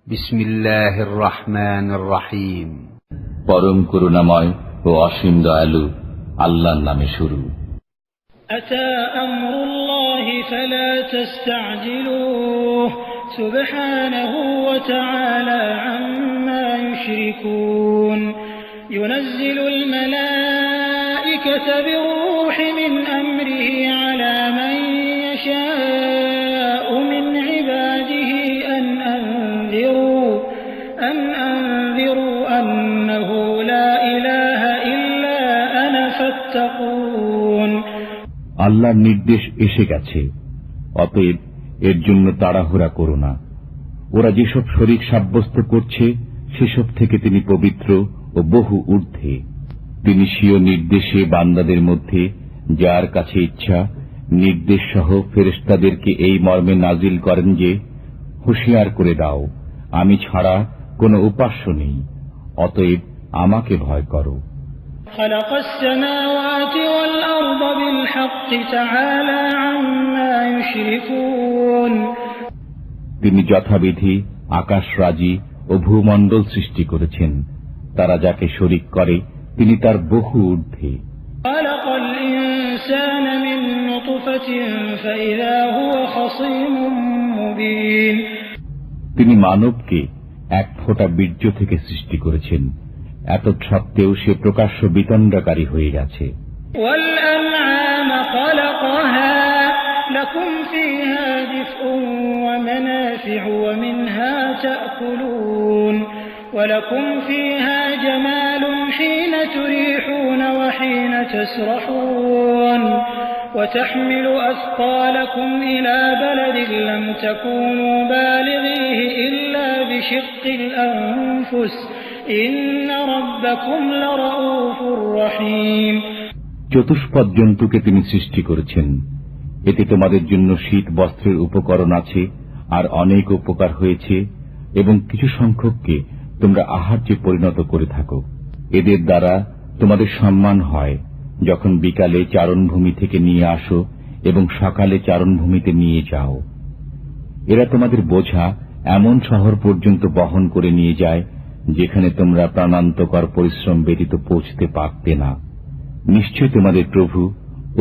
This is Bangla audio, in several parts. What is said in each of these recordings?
বিসমিল্লাহির রহমানির রহিম। পরম করুণাময় ও অসীম দয়ালু আল্লাহর নামে শুরু। আতা আমরুল্লাহি ফালা তাস্তাজিলুহু সুবহানাহু ওয়া তাআলা আম্মা ইউশরিকুন ইউনাজ্জিলুল মালাঈকাতা বিরূহি মিন আমরিহি আলা মান ইয়াশাউ মিন ইবাদিহি আন আনযিরু আন্নাহু লা ইলাহা ইল্লা আনা ফাত্তাকুন। আল্লাহর নির্দেশ এসে গেছে, অতএব এর জন্য তাড়াহুড়া করো না। ওরা যেসব শরীক সাব্যস্ত করছে সেসব থেকে তিনি পবিত্র ও বহু ঊর্ধ্বে। তিনি স্বীয় নির্দেশে বান্দাদের মধ্যে যার কাছে ইচ্ছা নির্দেশ সহ ফেরেশতাদেরকে এই মর্মে নাজিল করেন যে, হুঁশিয়ার করে দাও, আমি ছাড়া কোনো উপাস্য নেই, অতএব আমাকে ভয় করো। خلق السماوات والأرض بالحق تعالى عما يشركون। তিনি যথাবিধি আকাশরাজি ও ভূমণ্ডল সৃষ্টি করেছেন, তারা যাকে শরীক করে তিনি তার বহু ঊর্ধ্বে। خلق الإنسان من نطفة فإذا هو خصيم مبين। তিনি মানবকে এক ফোঁটা বীর্য থেকে সৃষ্টি করেছেন, এত সত্ত্বেও সে প্রকাশ্য বিতণ্ডাকারী হয়ে গেছে। وَالْأَنْعَامَ خَلَقَهَا لَكُمْ فِيهَا دِفْءٌ وَمَنَافِعُ وَمِنْهَا تَأْكُلُونَ وَلَكُمْ فِيهَا جَمَالٌ حِينَ تُرِيحُونَ وَحِينَ تَسْرَحُونَ وَتَحْمِلُ أَثْقَالَكُمْ إِلَى بَلَدٍ لَّمْ تَكُونُوا بَالِغِيهِ إِلَّا بِشِقِّ الْأَنفُسِ إِنَّ رَبَّكُمْ لَرَءُوفٌ رَحِيمٌ। চতুষ্পদ জন্তুকে তিনি সৃষ্টি করেছেন, এতে তোমাদের জন্য শীত বস্ত্রের উপকরণ আছে আর অনেক উপকার হয়েছে, এবং কিছু সংখ্যককে তোমরা আহার্যে পরিণত করে থাকো। এদের দ্বারা তোমাদের সম্মান হয় যখন বিকালে চারণভূমি থেকে নিয়ে আসো এবং সকালে চারণভূমিতে নিয়ে যাও। এরা তোমাদের বোঝা এমন শহর পর্যন্ত বহন করে নিয়ে যায় যেখানে তোমরা প্রাণান্তকর পরিশ্রম ব্যতীত পৌঁছতে পারতে না। নিশ্চয় তোমাদের প্রভু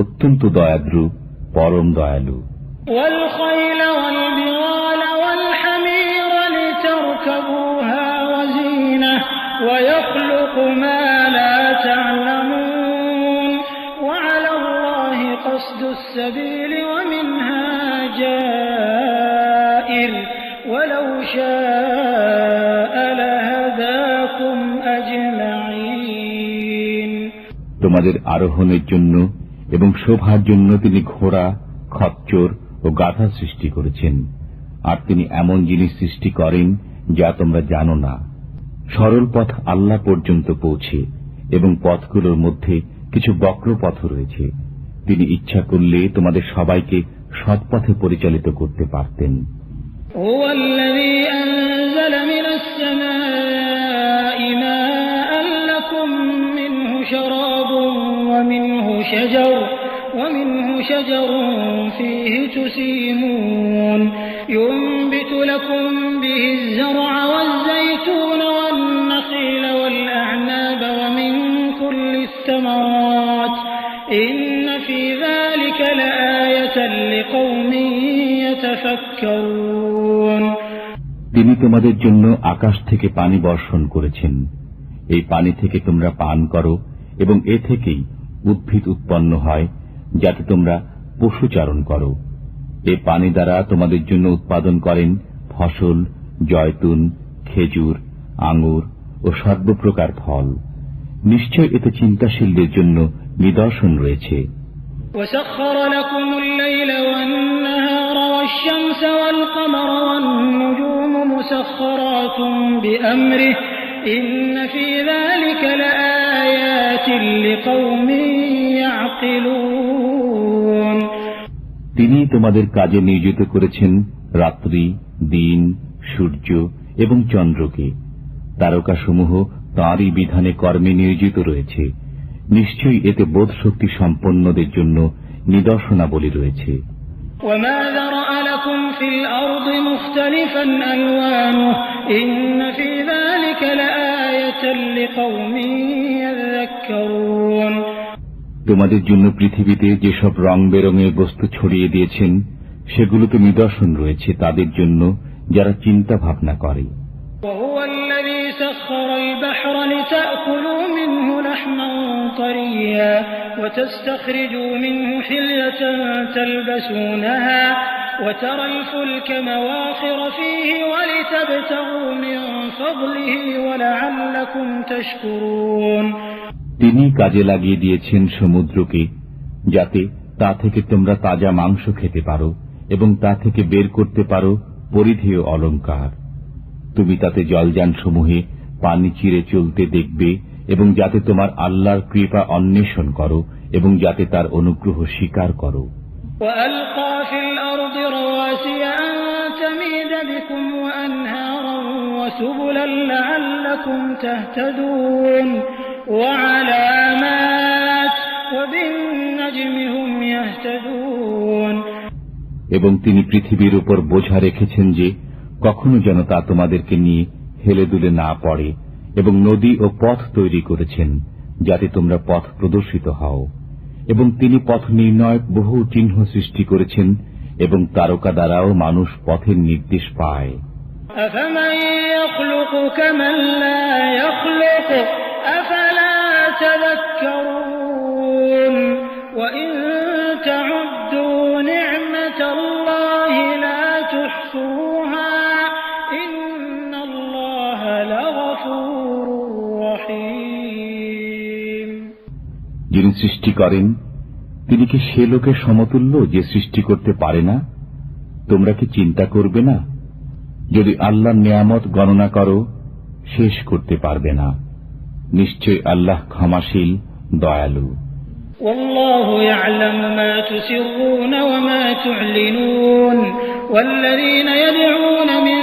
অত্যন্ত দয়াদ্রু, পরম দয়ালু। وَالْخَيْلَ وَالْبِغَالَ وَالْحَمِيرَ لِتَرْكَبُوهَا وَزِينَةً وَيَخْلُقُ مَا لَا تَعْلَمُونَ وَعَلَى اللَّهِ قَصْدُ السَّبِيلِ وَمِنْهَا جَائِرٌ وَلَوْ شَاءَ لَهَدَاكُمْ أَجْمَعِينَ। তোমাদের আরোহণের জন্য এবং শোভার জন্য তিনি ঘোড়া, খচ্চর ও গাধা সৃষ্টি করেছেন, আর তিনি এমন জিনিস সৃষ্টি করেন যা তোমরা জানো না। সরল পথ আল্লাহ পর্যন্ত পৌঁছে এবং পথগুলোর মধ্যে কিছু বক্র পথ রয়েছে। তিনি ইচ্ছা করলে তোমাদের সবাইকে সৎপথে পরিচালিত করতে পারতেন। هو الذي أنزل من السماء ماء لكم منه شراب ومنه شجر فيه تسيمون ينبت لكم به الزرع والزيتون والنخيل والأعناب ومن كل الثمرات إن في ذلك لآية لقوم يتفكرون। তিনি তোমাদের জন্য আকাশ থেকে পানি বর্ষণ করেছেন, এই পানি থেকে তোমরা পান করো এবং এ থেকেই উদ্ভিদ উৎপন্ন হয় যাতে তোমরা পশুচারণ করো। এ পানি দ্বারা তোমাদের জন্য উৎপাদন করেন ফসল, জয়তুন, খেজুর, আঙ্গুর ও সর্বপ্রকার ফল। নিশ্চয় এতে চিন্তাশীলদের জন্য নিদর্শন রয়েছে। وسخر لكم الليل والنهار والشمس والقمر والنجوم مسخرات بأمره إن في ذلك لآيات لقوم يعقلون। তিনি তোমাদের কাজে নিয়োজিত করেছেন রাত্রি, দিন, সূর্য এবং চন্দ্রকে। তারকাসমূহ তাঁরই বিধানে কর্মে নিয়োজিত রয়েছে। নিশ্চয়ই এতে বোধ শক্তি সম্পন্নদের জন্য নিদর্শনাবলী রয়েছে। وما ذرأ لكم في الأرض مختلفا ألوانه إن في ذلك لآية لقوم يذكرون। তোমাদের জন্য পৃথিবীতে যেসব রং বেরঙের বস্তু ছড়িয়ে দিয়েছেন সেগুলোতে নিদর্শন রয়েছে তাদের জন্য যারা চিন্তা ভাবনা করে। وهو الذي سخر البحر لتأكلوا منه لحما طريا وتستخرجوا منه حلية تلبسونها وترى الفلك مواخر فيه ولتبتغوا من فضله ولعلكم تشكرون। তিনি কাজে লাগিয়ে দিয়েছেন সমুদ্রকে যাতে তা থেকে তোমরা তাজা মাংস খেতে পারো এবং তা থেকে বের করতে পারো পরিধেয় অলংকার। তুমি তাতে জলযান সমূহে পানি চিরে চলতে দেখবে এবং যাতে তোমার আল্লাহর কৃপা অন্বেষণ করো এবং যাতে তার অনুগ্রহ স্বীকার করো। وألقى في الأرض رواسي أن تميد بكم وأنهارا وسبلا لعلكم تهتدون وعلامات وبالنجم هم يهتدون। এবং তিনি পৃথিবীর উপর বোঝা রেখেছেন যে কখনো যেন তা তোমাদেরকে নিয়ে হেলে দুলে না পড়ে এবং নদী ও পথ তৈরি করেছেন যাতে তোমরা পথ প্রদর্শিত হও এবং তিনি পথ নির্ণয়ক বহু চিহ্ন সৃষ্টি করেছেন এবং তারকা দ্বারাও মানুষ পথের নির্দেশ পায়। أفمن يخلق كمن لا يخلق أفلا تذكرون وإن تعدوا نعمة الله لا تحصوها إن الله لغفور رحيم। যিনি সৃষ্টি করেন তিনি কি সে লোকের সমতুল্য যে সৃষ্টি করতে পারে না? তোমরা কি চিন্তা করবে না? যদি আল্লাহর নিয়ামত গণনা করো শেষ করতে পারবে না। নিশ্চয় আল্লাহ ক্ষমাশীল দয়ালু। والله يعلم ما تسرون وما تعلنون والذين يدعون من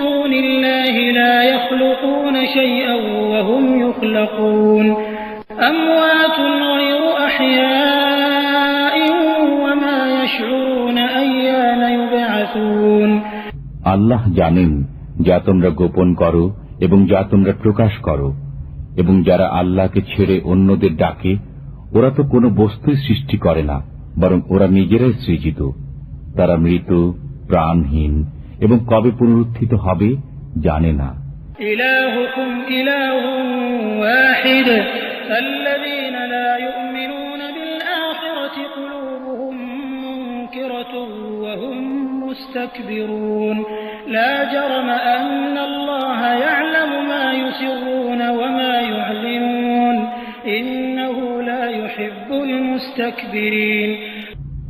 دون الله لا يخلقون شيئا وهم يخلقون أموات غير أحياء وما يشعرون أيان يبعثون। আল্লাহ জানেন যা তোমরা গোপন করো এবং যা তোমরা প্রকাশ করো, এবং যারা আল্লাহকে ছেড়ে অন্যদের ডাকে ওরা তো কোনো বস্তুই সৃষ্টি করে না, বরং ওরা নিজেরাই সৃজিত। তারা মৃত, প্রাণহীন এবং কবে পুনরুত্থিত হবে জানে না। ইলাহুকুম ইলাহুন ওয়াহিদ ফাল্লাযীনা লা ইউমিনুনা বিল আখিরাতি কুলুবুহুম মুনকিরাতুন ওয়া হুম মুস্তাকবিরুন লা জারমা আন্নাল্লাহা ইয়া'লামু মা ইউসিররুনা ওয়া মা ইউ'লিনুন ইন্নাহু লা ইউহিব্বুল মুস্তাকবিরিন।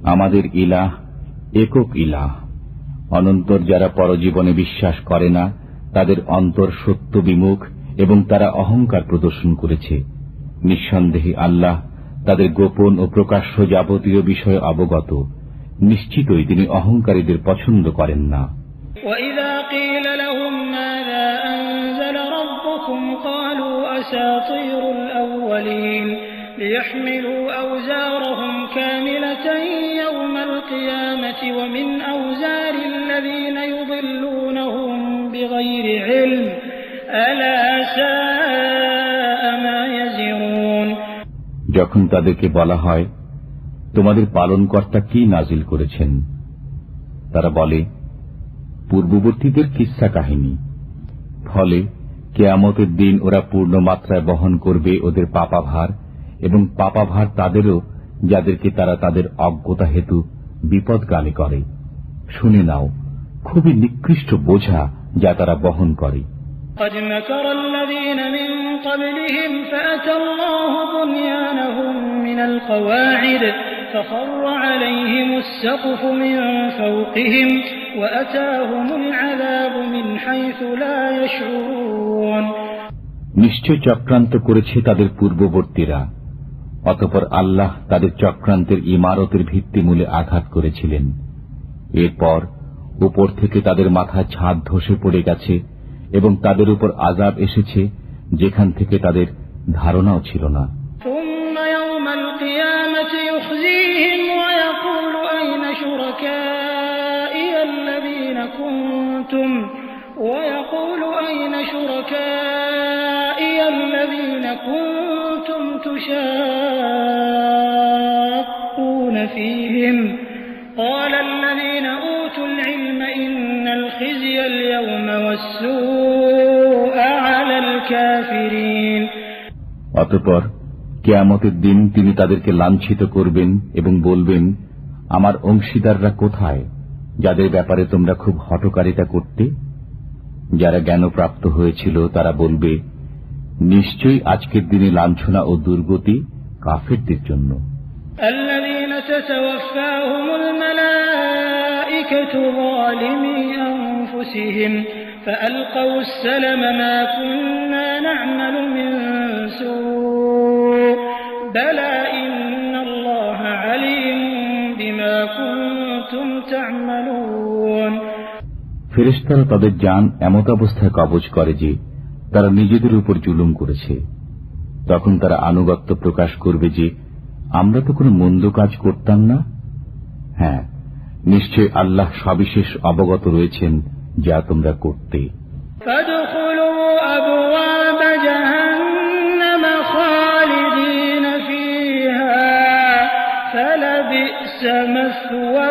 আমাদের ইলাহ একক ইলাহ। অনন্তর যারা পরজীবনে বিশ্বাস করে না তাদের অন্তর সত্য বিমুখ এবং তারা অহংকার প্রদর্শন করেছে। নিঃসন্দেহে আল্লাহ তাদের গোপন ও প্রকাশ্য যাবতীয় বিষয়ে অবগত। নিশ্চিতই তিনি অহংকারীদের পছন্দ করেন না। وَإِذَا قِيلَ لَهُم مَّاذَا أَنزَلَ رَبُّكُمْ قَالُوا أَسَاطِيرُ الْأَوَّلِينَ لِيَحْمِلُوا أَوْزَارَهُمْ كَامِلَةً يَوْمَ الْقِيَامَةِ وَمِنْ أَوْزَارِ الَّذِينَ يُضِلُّونَهُم بِغَيْرِ عِلْمٍ أَلَا سَاءَ مَا يَزِرُونَ। যখন তাদেরকে বলা হয় তোমাদের পালনকর্তা কি নাজিল করেছেন, তারা বলে পূর্ববর্তীদের কিস্সা কাহিনী। ফলে কিয়ামতের দিন ওরা পূর্ণ মাত্রায় বহন করবে ওদের পাপাভার, এবং পাপাভার তাদেরও যাদেরকে তারা তাদের অজ্ঞতা হেতু বিপদগামী করে। শুনে নাও, খুবই নিকৃষ্ট বোঝা যা তারা বহন করে। قد مكر الذين من قبلهم فأتى الله بنيانهم من القواعد فخر عليهم السقف من فوقهم وأتاهم العذاب من حيث لا يشعرون। নিশ্চয় চক্রান্ত করেছে তাদের পূর্ববর্তীরা, অতঃপর আল্লাহ তাদের চক্রান্তের ইমারতের ভিত্তিমূলে আঘাত করেছিলেন। এরপর উপর থেকে তাদের মাথায় ছাদ ধসে পড়ে গেছে এবং তাদের উপর আযাব এসেছে যেখান থেকে তাদের ধারণাও ছিল না। ثم يوم القيامة يخزيهم ويقول أين شركائي الذين كنتم شركائي الذين كنتم تشاقون فيهم قال الذين أوتوا العلم إن الخزي اليوم والسوء على الكافرين। অতঃপর কিয়ামতের দিন তিনি তাদেরকে লাঞ্ছিত করবেন এবং বলবেন, আমার অংশীদাররা কোথায়, যাদের ব্যাপারে তোমরা খুব হঠকারিতা করতে? যারা জ্ঞানপ্রাপ্ত হয়েছিল তারা বলবে, নিশ্চয়ই আজকের দিনে লাঞ্ছনা ও দুর্গতি কাফেরদের জন্য। الذين تتوفاهم الملائكة ظالمي أنفسهم فألقوا السلم ما كنا نعمل من سوء بلى إن الله عليم بما كنتم تعملون। ফেরেশতারা তাদের জান এমত অবস্থায় কবজ করে যে তারা নিজেদের উপর জুলুম করেছে। তখন তারা আনুগত্য প্রকাশ করবে যে আমরা তো কোনো মন্দ কাজ করতাম না। হ্যাঁ, নিশ্চয় আল্লাহ সবিশেষ অবগত রয়েছেন যা তোমরা করতে। فادخلوا أبواب جهنم خالدين فيها فلبئس مثوى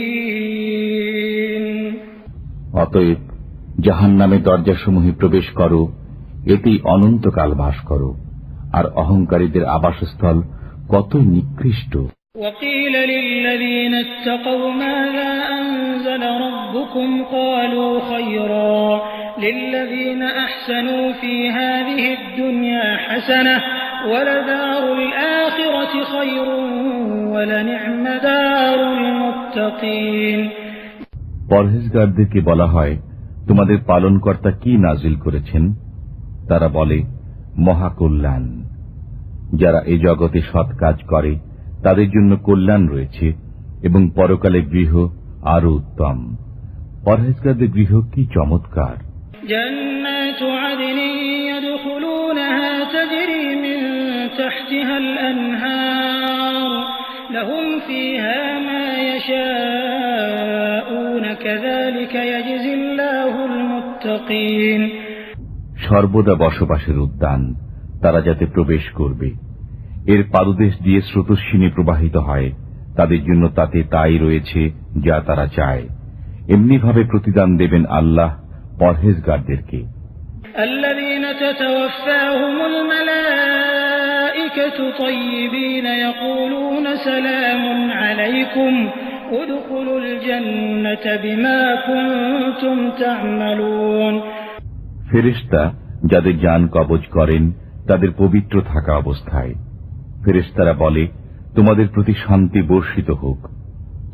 المتكبرين। অতএব জাহান্নামের দরজাসমূহে প্রবেশ করো, এতেই অনন্তকাল বাস করো, আর অহংকারীদের আবাসস্থল কত নিকৃষ্ট। وقيل للذين اتقوا ماذا أنزل ربكم قالوا خيرا للذين أحسنوا في هذه الدنيا حسنة ولدار الآخرة خير ولنعم دار المتقين। পরহেজগারদেরকে বলা হয়, তোমাদের পালনকর্তা কি নাজিল করেছেন? তারা বলে, মহাকল্যাণ। যারা এই জগতে সৎ কাজ করে তাদের জন্য কল্যাণ রয়েছে এবং পরকালে গৃহ আরো উত্তম। পরহেজগারদের গৃহ কি চমৎকার! جنات عدن يدخلونها تجري من تحتها الأنهار لهم فيها ما يشاءون كذلك يجزي الله المتقين। সর্বদা বসবাসের উদ্যান, তারা যাতে প্রবেশ করবে, এর পাদদেশ দিয়ে স্রোতস্বিনী প্রবাহিত হয়, তাদের জন্য তাতে তাই রয়েছে যা তারা চায়। এমনিভাবে প্রতিদান দেবেন আল্লাহ পরহেজগারদেরকে। الذين تتوفاهم الملائكة طيبين يقولون سلام عليكم ادخلوا الجنة بما كنتم تعملون। ফেরেশতা যাদের জান কবজ করেন তাদের পবিত্র থাকা অবস্থায় ফেরেশতারা বলে, তোমাদের প্রতি শান্তি বর্ষিত হোক,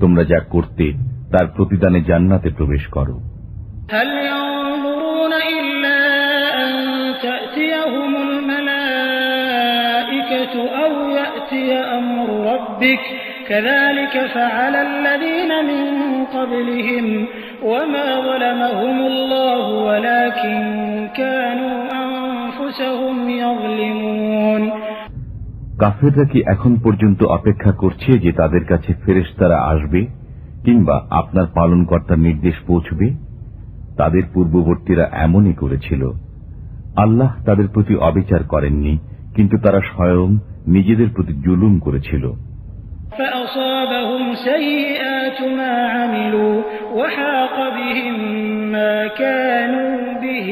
তোমরা যা করতে তার প্রতিদানে জান্নাতে প্রবেশ করো। هل ينظرون إلا أن تأتيهم الملائكة أو يأتي أمر ربك كذلك فعل الذين من قبلهم وما ظلمهم الله ولكن كانوا أنفسهم يظلمون। কাফেররা কি এখন পর্যন্ত অপেক্ষা করছে যে তাদের কাছে ফেরেশতারা আসবে কিংবা আপনার পালনকর্তার নির্দেশ পৌঁছবে? তাদের পূর্ববর্তীরা এমনই করেছিল। আল্লাহ তাদের প্রতি অবিচার করেননি, কিন্তু তারা স্বয়ং নিজেদের প্রতি জুলুম করেছিল। فأصابهم سيئات ما عملوا وحاق بهم ما كانوا به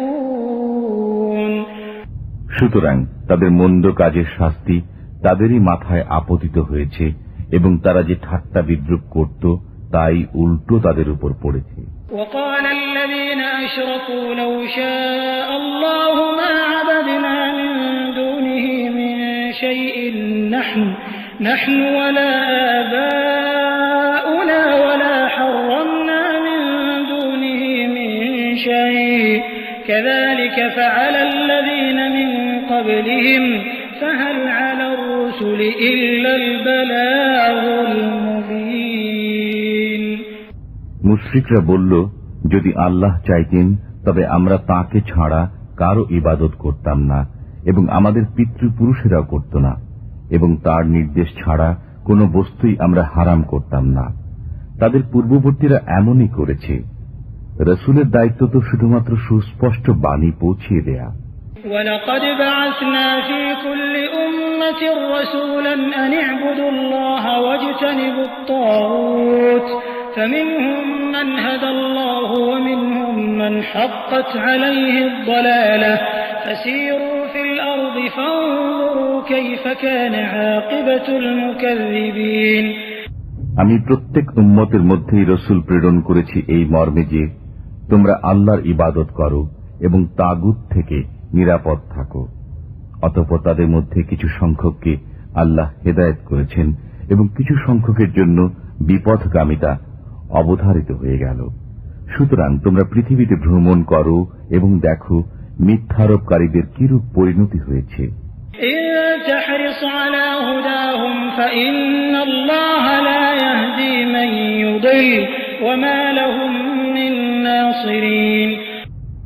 يستهزئون। সুতরাং তাদের মন্দ কাজের শাস্তি তাদেরই মাথায় আপতিত হয়েছে এবং তারা যে ঠাট্টা বিদ্রুপ করত তাই উল্টো তাদের উপর পড়েছে। وقال الذين أشركوا لو شاء الله ما عبدنا من دونه من شيء نحن ولا آباؤنا ولا حرمنا من دونه من شيء كذلك فعل الذين من قبلهم فهل على الرسل إلا البلاغ المبين। মুশরিকরা বলল, যদি আল্লাহ চাইতেন তবে আমরা তাকে ছাড়া কারো ইবাদত করতাম না এবং আমাদের পিতৃপুরুষেরাও করত না, এবং তার নির্দেশ ছাড়া কোনো বস্তুই আমরা হারাম করতাম না। তাদের পূর্ববর্তীরা এমনই করেছে। রসুলের দায়িত্ব তো শুধুমাত্র সুস্পষ্ট বাণী পৌঁছিয়ে দেয়া। وَلَقَدْ بَعَثْنَا فِي كُلِّ أُمَّةٍ رَّسُولًا أَنِ اعْبُدُوا اللَّهَ وَاجْتَنِبُوا الطَّاغُوتَ فَمِنْهُم مَّنْ هَدَى اللَّهُ وَمِنْهُم مَّنْ حَقَّتْ عَلَيْهِ الضَّلَالَةُ فَسِيرُوا فِي الْأَرْضِ فَانظُرُوا كَيْفَ كَانَ عَاقِبَةُ الْمُكَذِّبِينَ। আমি প্রত্যেক উম্মতের মধ্যেই রসুল প্রেরণ করেছি এই মর্মে যে তোমরা আল্লাহর ইবাদত করো এবং তাগুত থেকে নিরাপদ থাকো। অতঃপর তাদের মধ্যে কিছু সংখ্যককে আল্লাহ হেদায়েত করেছেন এবং কিছু সংখ্যকের জন্য বিপথগামিতা অবধারিত হয়ে গেল। সুতরাং তোমরা পৃথিবীতে ভ্রমণ করো এবং দেখো মিথ্যারোপকারীদের কিরূপ পরিণতি হয়েছে।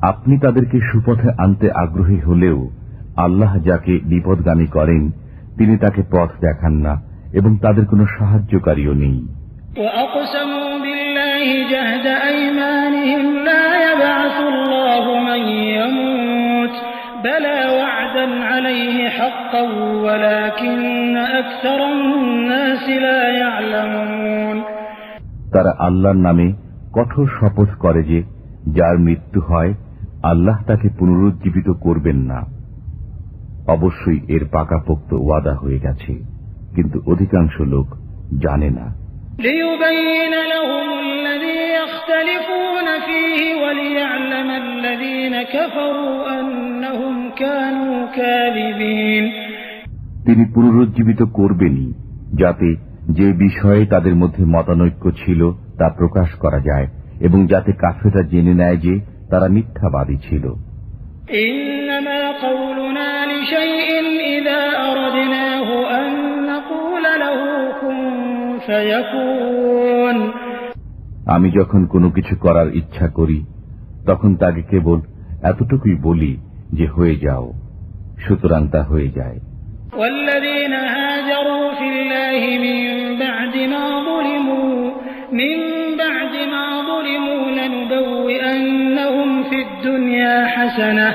আপনি তাদেরকে সুপথে আনতে আগ্রহী হলেও আল্লাহ যাকে বিপদগামী করেন তিনি তাকে পথ দেখান না এবং তাদের কোনো সাহায্যকারীও নেই। তারা আল্লাহর নামে কঠোর শপথ করে যে যার মৃত্যু হয় আল্লাহ তাকে পুনরুজ্জীবিত করবেন না। অবশ্যই এর পাকাপোক্ত ওয়াদা হয়ে গেছে, কিন্তু অধিকাংশ লোক জানে না। তিনি পুনরুজ্জীবিত করবেনই যাতে যে বিষয়ে তাদের মধ্যে মতানৈক্য ছিল তা প্রকাশ করা যায় এবং যাতে কাফেররা জেনে নেয় যে তারা মিথ্যাবাদী ছিল। আমি যখন কোনো কিছু করার ইচ্ছা করি তখন তাকে কেবল এতটুকুই বলি যে হয়ে যাও, সুতরাং তা হয়ে যায়। والذين هاجروا في الله من بعد ما ظلموا لنبوئنهم في الدنيا حسنة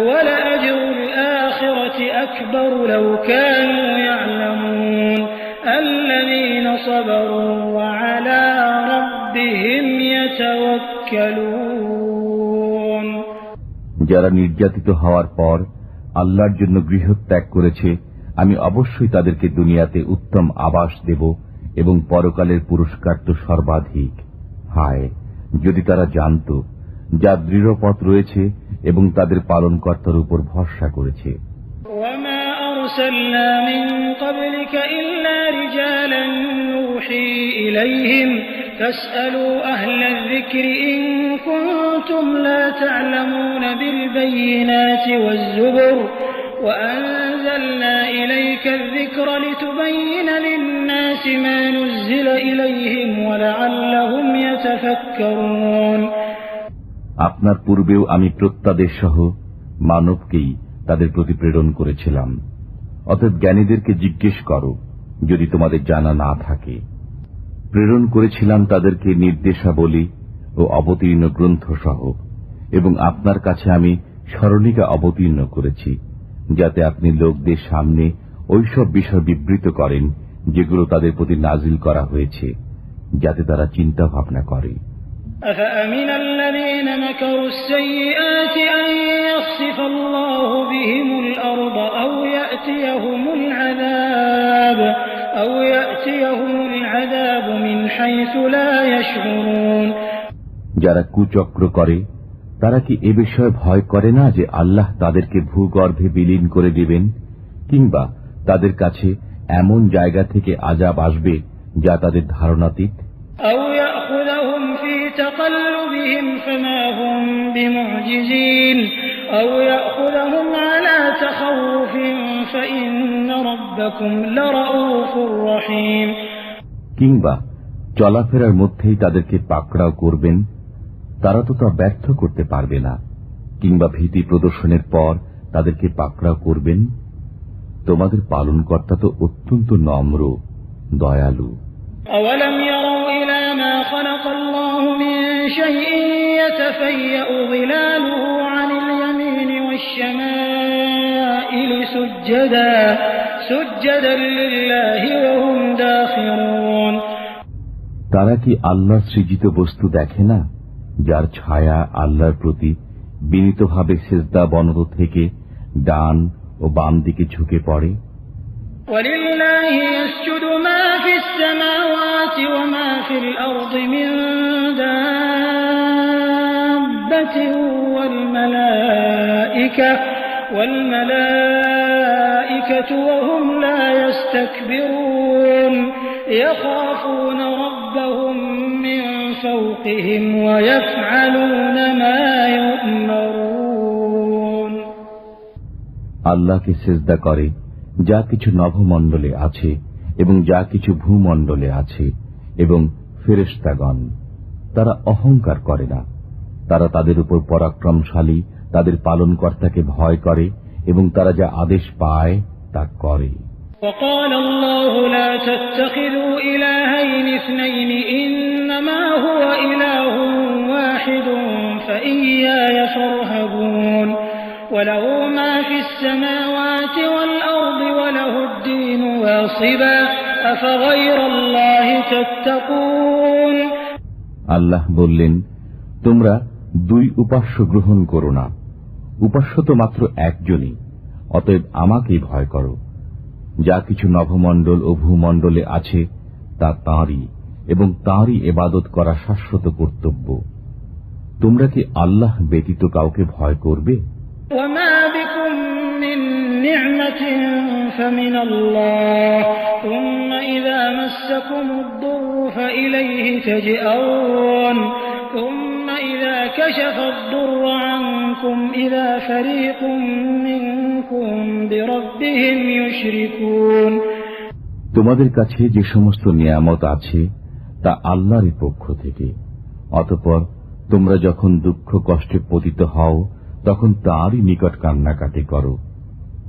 ولأجر الآخرة أكبر لو كانوا يعلمون الذين صبروا وعلى ربهم يتوكلون। যারা নির্যাতিত হওয়ার পর আল্লাহর জন্য গৃহত্যাগ করেছে আমি অবশ্যই তাদেরকে দুনিয়াতে উত্তম আবাস দেব এবং পরকালের পুরস্কার তো সর্বাধিক। হায়, যদি তারা জানত যা দৃঢ় পথ রয়েছে এবং তাদের পালনকর্তার উপর ভরসা করেছে। وأنزلنا إليك الذكر لتبين للناس ما نزل إليهم ولعلهم يتفكرون। আপনার পূর্বেও আমি প্রত্যাদেশ সহ মানবকেই তাদের প্রতি প্রেরণ করেছিলাম। অতএব জ্ঞানীদেরকে জিজ্ঞেস করো যদি তোমাদের জানা না থাকে। প্রেরণ করেছিলাম তাদেরকে নির্দেশাবলী ও অবতীর্ণ গ্রন্থ সহ, এবং আপনার কাছে আমি স্মরণিকা অবতীর্ণ করেছি যাতে আপনি লোকদের সামনে ওইসব বিষয় বিবৃত করেন যেগুলো তাদের প্রতি নাজিল করা হয়েছে, যাতে তারা চিন্তা ভাবনা করে। যারা কুচক্র করে তারা কি এ বিষয়ে ভয় করে না যে আল্লাহ তাদেরকে ভূগর্ভে বিলীন করে দিবেন, কিংবা তাদের কাছে এমন জায়গা থেকে আযাব আসবে যা তাদের ধারণাতীত? কিংবা চলাফেরার মধ্যেই তাদেরকে পাকড়াও করবেন, তারা তো তা ব্যর্থ করতে পারবে না, কিংবা ভীতি প্রদর্শনের পর তাদেরকে পাকড়াও করবেন। তোমাদের পালনকর্তা তো অত্যন্ত নম্র, দয়ালু। أولم يروا إلى ما خلق الله من شيء يتفيأ ظلاله عن اليمين والشمائل سجدا لله وهم داخرون তারা কি আল্লাহ সৃজিত বস্তু দেখে না, যার ছায়া আল্লাহর প্রতি বিনীতভাবে সিজদা বনত থেকে ডান ও বাম দিকে ঝুঁকে পড়ে? وَلِلَّهِ يَسْجُدُ مَا فِي السَّمَاوَاتِ وَمَا فِي الْأَرْضِ مِن دَابَّةٍ وَالْمَلَائِكَةُ وَهُمْ لَا يَسْتَكْبِرُونَ يَخَافُونَ رَبَّهُم مِّن فَوْقِهِمْ وَيَفْعَلُونَ مَا يُؤْمَرُونَ আল্লাহকে সিজদা করে যা কিছু নভমণ্ডলে আছে এবং যা কিছু ভূমণ্ডলে আছে এবং ফেরেশতাগণ, তারা অহংকার করে না। তারা তাদের উপর পরাক্রমশালী তাদের পালনকর্তাকে ভয় করে এবং তারা যা আদেশ পায় তা করে। وقال الله لا تتخذوا إلهين اثنين إنما هو إله واحد فإياي فارهبون وله ما في السماوات والأرض وله الدين واصبا أفغير الله تتقون আল্লাহ বললেন, তোমরা দুই উপাস্য গ্রহণ করো না, উপাস্য তো মাত্র একজনই, অতএব আমাকেই ভয় করো। যা কিছু নভমণ্ডল ও ভূমণ্ডলে আছে তা তাঁরই এবং তাঁরই ইবাদত করা শাশ্বত কর্তব্য। তোমরা কি আল্লাহ ব্যতীত কাউকে ভয় করবে? وما بكم من نعمة فمن الله ثم إذا مسكم الضر فإليه تجأرون ثم إذا كشف الضر عنكم إذا فريق منكم بربهم يشركون তোমাদের কাছে যে সমস্ত নিয়ামত আছে তা আল্লাহরই পক্ষ থেকে। অতঃপর তোমরা যখন দুঃখ কষ্টে পতিত হও তখন তাঁরই নিকট কান্নাকাটি করো।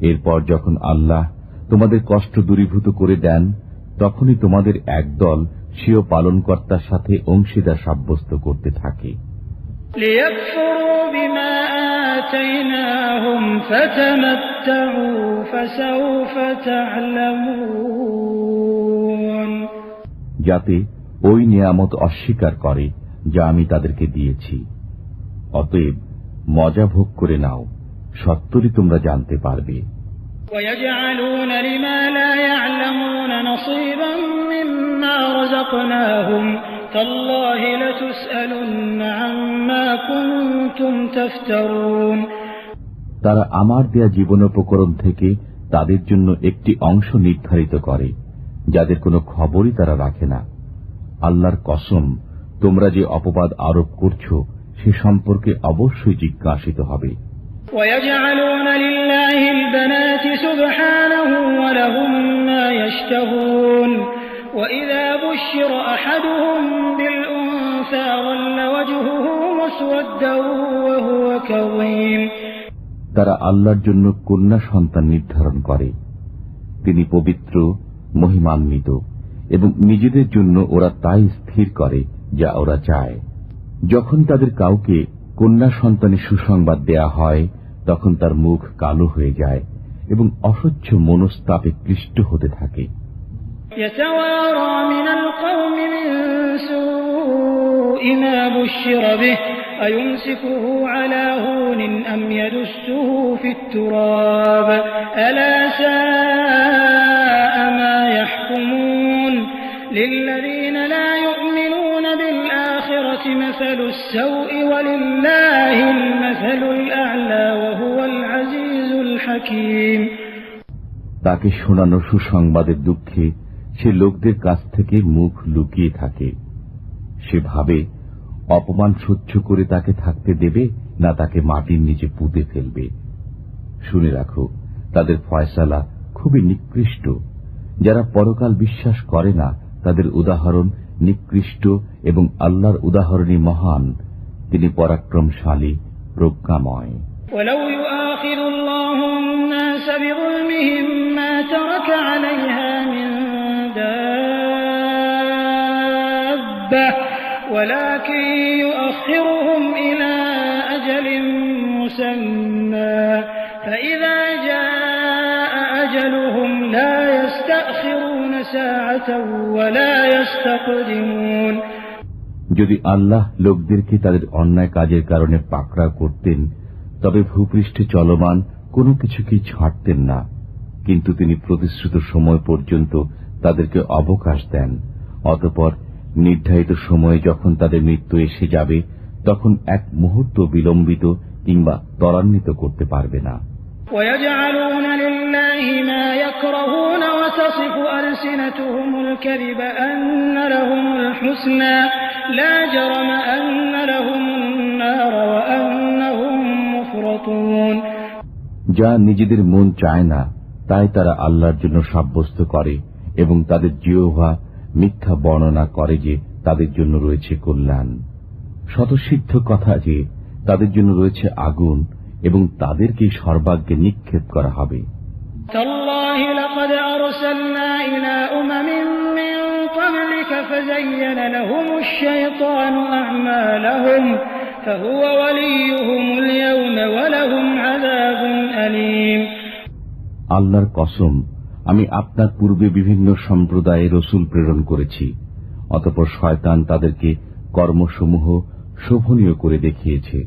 এরপর যখন আল্লাহ তোমাদের কষ্ট দূরীভূত করে দেন তখনই তোমাদের একদল স্বীয় পালনকর্তার সাথে অংশীদার সাব্যস্ত করতে থাকে। ليكفروا بما آتيناهم فتمتعوا فسوف تعلمون যাতে ওই নিয়ামত অস্বীকার করে যা আমি তাদেরকে দিয়েছি। অতএব মজা ভোগ করে নাও, সত্তরই তোমরা জানতে পারবে। ويجعلون لما لا يعلمون نصيبا مما رزقناهم تالله لتسألن عما كنتم تفترون তারা আমার দেয়া জীবনোপকরণ থেকে তাদের জন্য একটি অংশ নির্ধারিত করে যাদের কোনো খবরই তারা রাখে না। আল্লাহর কসম, তোমরা যে অপবাদ আরোপ করছো সে সম্পর্কে অবশ্যই জিজ্ঞাসিত হবে। ويجعلون لله البنات سبحانه ولهم ما يشتهون وإذا بشر أحدهم بالأنثى ظل وجهه مسودا وهو كظيم তারা আল্লাহর জন্য কন্যা সন্তান নির্ধারণ করে। তিনি পবিত্র, মহিমান্বিত এবং নিজেদের জন্য ওরা তাই স্থির করে যা ওরা চায়। যখন তাদের কাউকে কন্যা সন্তানের সুসংবাদ দেয়া হয় তখন তার মুখ কালো হয়ে যায় এবং অসহ্য মনস্তাপে ক্লিষ্ট হতে থাকে। يتوارى من القوم من سوء ما بشر به أيمسكه على هون أم يدسه في التراب ألا ساء ما يحكمون للذين لا يؤمنون بالآخرة مثل السوء ولله المثل الأعلى وهو العزيز الحكيم তাকে শোনানো সুসংবাদের দুঃখে সে লোকদের কাছ থেকে মুখ লুকিয়ে থাকে। সে ভাবে অপমান সহ্য করে তাকে থাকতে দেবে না তাকে মাটির নিচে পুঁতে ফেলবে। শুনে রাখো, তাদের ফয়সালা খুবই নিকৃষ্ট। যারা পরকাল বিশ্বাস করে না তাদের উদাহরণ নিকৃষ্ট এবং আল্লাহর উদাহরণই মহান। তিনি পরাক্রমশালী, প্রজ্ঞাময়। ولو يؤاخذ الله الناس بظلمهم ما ترك عليها من دابة ولكن ونؤخرهم إلى أجل مسمى فإذا جاء أجلهم لا يستأخرون ساعة ولا يستقدمون। যদি আল্লাহ লোকদেরকে তাদের অন্যায় কাজের কারণে পাকড়াও করতেন তবে ভূপৃষ্ঠে চলমান কোনো কিছুকেই ছাড়তেন না, কিন্তু তিনি প্রতিশ্রুত সময় পর্যন্ত তাদেরকে অবকাশ দেন। অতঃপর নির্ধারিত সময়ে যখন তাদের মৃত্যু এসে যাবে তখন এক মুহূর্ত বিলম্বিত কিংবা ত্বরান্বিত করতে পারবে না। ويجعلون لله ما يكرهون وتصف ألسنتهم الكذب أن لهم الحسنى لا جرم أن لهم النار وأنهم مفرطون। যা নিজেদের মন চায় না তাই তারা আল্লাহর জন্য সাব্যস্ত করে এবং তাদের জিহ্বা মিথ্যা বর্ণনা করে যে তাদের জন্য রয়েছে কল্যাণ। স্বতঃসিদ্ধ কথা যে তাদের জন্য রয়েছে আগুন এবং তাদেরকে সর্বাগ্রে নিক্ষেপ করা হবে। তাল্লাহি লাকাদ আরসালনা ইলা উমামিন মিন ক্বাবলিকা ফাযায়্যানা লাহুমুশ শাইতানু আ'মালাহুম ফাহুয়া ওয়ালিয়ুহুমুল ইয়াওমা ওয়া লাহুম আযাবুন আলীম। আল্লাহর কসম, আমি আপনার পূর্বে বিভিন্ন সম্প্রদায়ে রসুল প্রেরণ করেছি, অতঃপর শয়তান তাদেরকে কর্মসমূহ শোভনীয় করে দেখিয়েছে।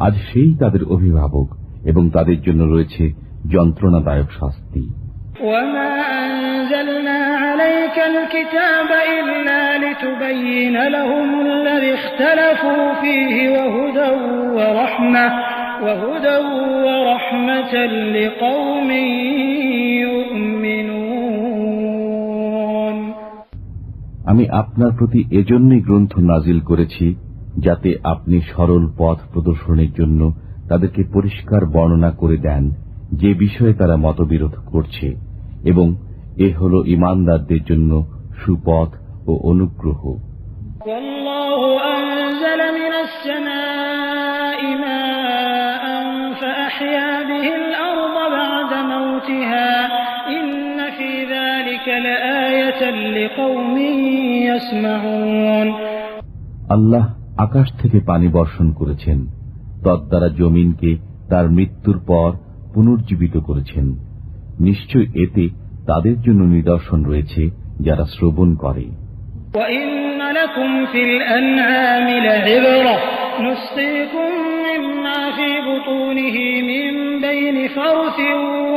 আজ সেই তাদের অভিভাবক এবং তাদের জন্য রয়েছে যন্ত্রণাদায়ক শাস্তি। ওয়ামা আনজালনা আলাইকাল কিতাবা ইল্লা লিতুবাইয়িনা লাহুমুল্লাযী ইখতালাফু ফীহি ওয়া হুদাও ওয়া রাহমাতাল লিকাওমিন ইউমিনুন। আমি আপনার প্রতি এজন্যই গ্রন্থ নাজিল করেছি যাতে আপনি সরল পথ প্রদর্শনের জন্য তাদেরকে পরিষ্কার বর্ণনা করে দেন যে বিষয়ে তারা মতবিরোধ করছে, এবং এ হল ঈমানদারদের জন্য সুপথ ও অনুগ্রহ। ওয়াল্লাহু আনজালা মিনাস সামাই মাআন ফাআহইয়া বিহিল আরদা বা'দা মাউতিহা ইন্না ফী যালিকা লাআয়াতান লিকাওমিন ইয়াসমাউন। আল্লাহ আকাশ থেকে পানি বর্ষণ করেছেন, তদ্বারা জমিনকে তার মৃত্যুর পর পুনর্জীবিত করেছেন। নিশ্চয় এতে তাদের জন্য নিদর্শন রয়েছে যারা শ্রবণ করে। وَإِنَّ لَكُمْ فِي الْأَنْعَامِ لَعِبْرَةً نُسْقِيكُم مِّمَّا فِي بُطُونِهِ مِن بَيْنِ فَرْثٍ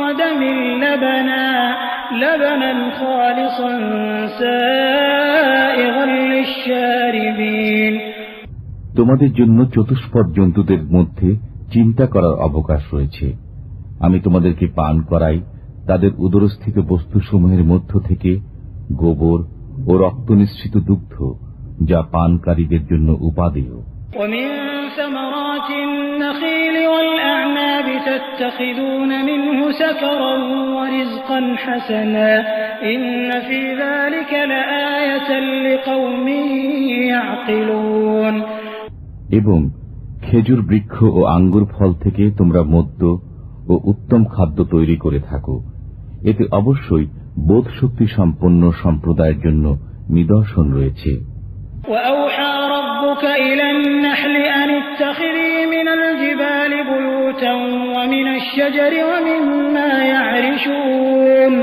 وَدَمٍ لَبَنًا خَالِصًا سَائِغًا لِّلشَّارِبِينَ। তোমাদের জন্য চতুষ্পদ জন্তুদের মধ্যে চিন্তা করার অবকাশ রয়েছে। আমি তোমাদেরকে পান করাই তাদের উদরস্থিত বস্তুসমূহের মধ্য থেকে গোবর ও রক্ত নিঃসৃত দুগ্ধ, যা পানকারীদের জন্য উপাদেয়। وَمِن ثَمَرَاتِ النَّخِيلِ وَالْأَعْنَابِ تَتَّخِذُونَ مِنْهُ سَكَرًا وَرِزْقًا حَسَنًا إِنَّ فِي ذَلِكَ لَآيَةً لِقَوْمٍ يَعْقِلُونَ। এবং খেজুর বৃক্ষ ও আঙ্গুর ফল থেকে তোমরা মদ্য ও উত্তম খাদ্য তৈরি করে থাকো, এতে অবশ্যই বোধ শক্তি সম্পন্ন সম্প্রদায়ের জন্য নিদর্শন রয়েছে। وَأَوْحَى رَبُّكَ إِلَى النَّحْلِ أَنِ اتَّخِذِي مِنَ الْجِبَالِ بُيُوتًا وَمِنَ الشَّجَرِ وَمِمَّا يَعْرِشُونَ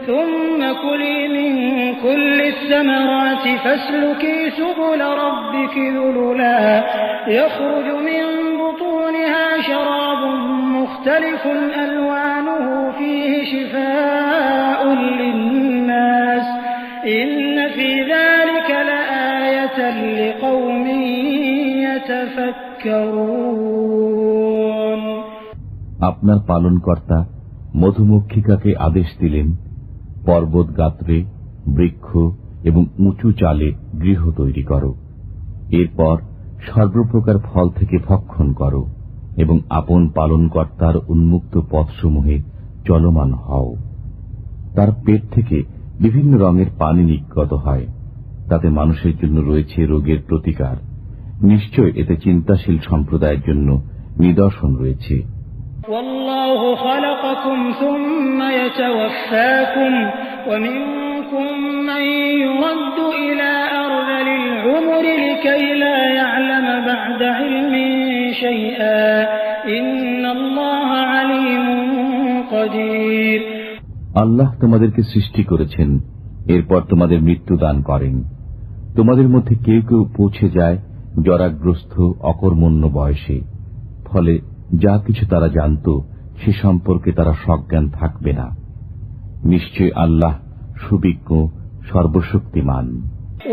ثُمَّ كُلِي مِن كُلِّ الثَّمَرَاتِ فَاسْلُكِي سُبُلَ رَبِّكِ ذُلُلًا يَخْرُجُ مِن بُطُونِهَا شَرَابٌ مُخْتَلِفٌ أَلْوَانُهُ فِيهِ شِفَاءٌ لِّلنَّاسِ إِنَّ فِي ذَلِكَ لَآيَةً لِقَوْمٍ يَتَفَكَّرُونَ। আপনার পালনকর্তা মধুমক্ষিকাকে আদেশ দিলেন, পর্বত গাত্রে, বৃক্ষ এবং উঁচু চালে গৃহ তৈরি করো, এরপর সর্বপ্রকার ফল থেকে ভক্ষণ করো এবং আপন পালনকর্তার উন্মুক্ত পথসমূহে চলমান হও। তার পেট থেকে বিভিন্ন রঙের পানি নির্গত হয়, তাতে মানুষের জন্য রয়েছে রোগের প্রতিকার। নিশ্চয় এতে চিন্তাশীল সম্প্রদায়ের জন্য নিদর্শন রয়েছে। ওয়াল্লাহু খালাকাকুম সুম্মা ইয়াতাওয়াফাকুম ওয়া মিনকুম মান ইউরাদ্দু ইলা আরযালিল উমরি লিকাই লা ইয়া'লামা بعد علم شيئا إن الله عليم قدير আল্লাহ তোমাদেরকে সৃষ্টি করেছেন, এরপর তোমাদের মৃত্যু দান করেন। তোমাদের মধ্যে কেউ কেউ পৌঁছে যায় জরাগ্রস্ত অকর্মণ্য বয়সে, ফলে যা কিছু তারা জানত সে সম্পর্কে তারা সজ্ঞান থাকবে না। নিশ্চয় আল্লাহ সুবিজ্ঞ, সর্বশক্তিমান।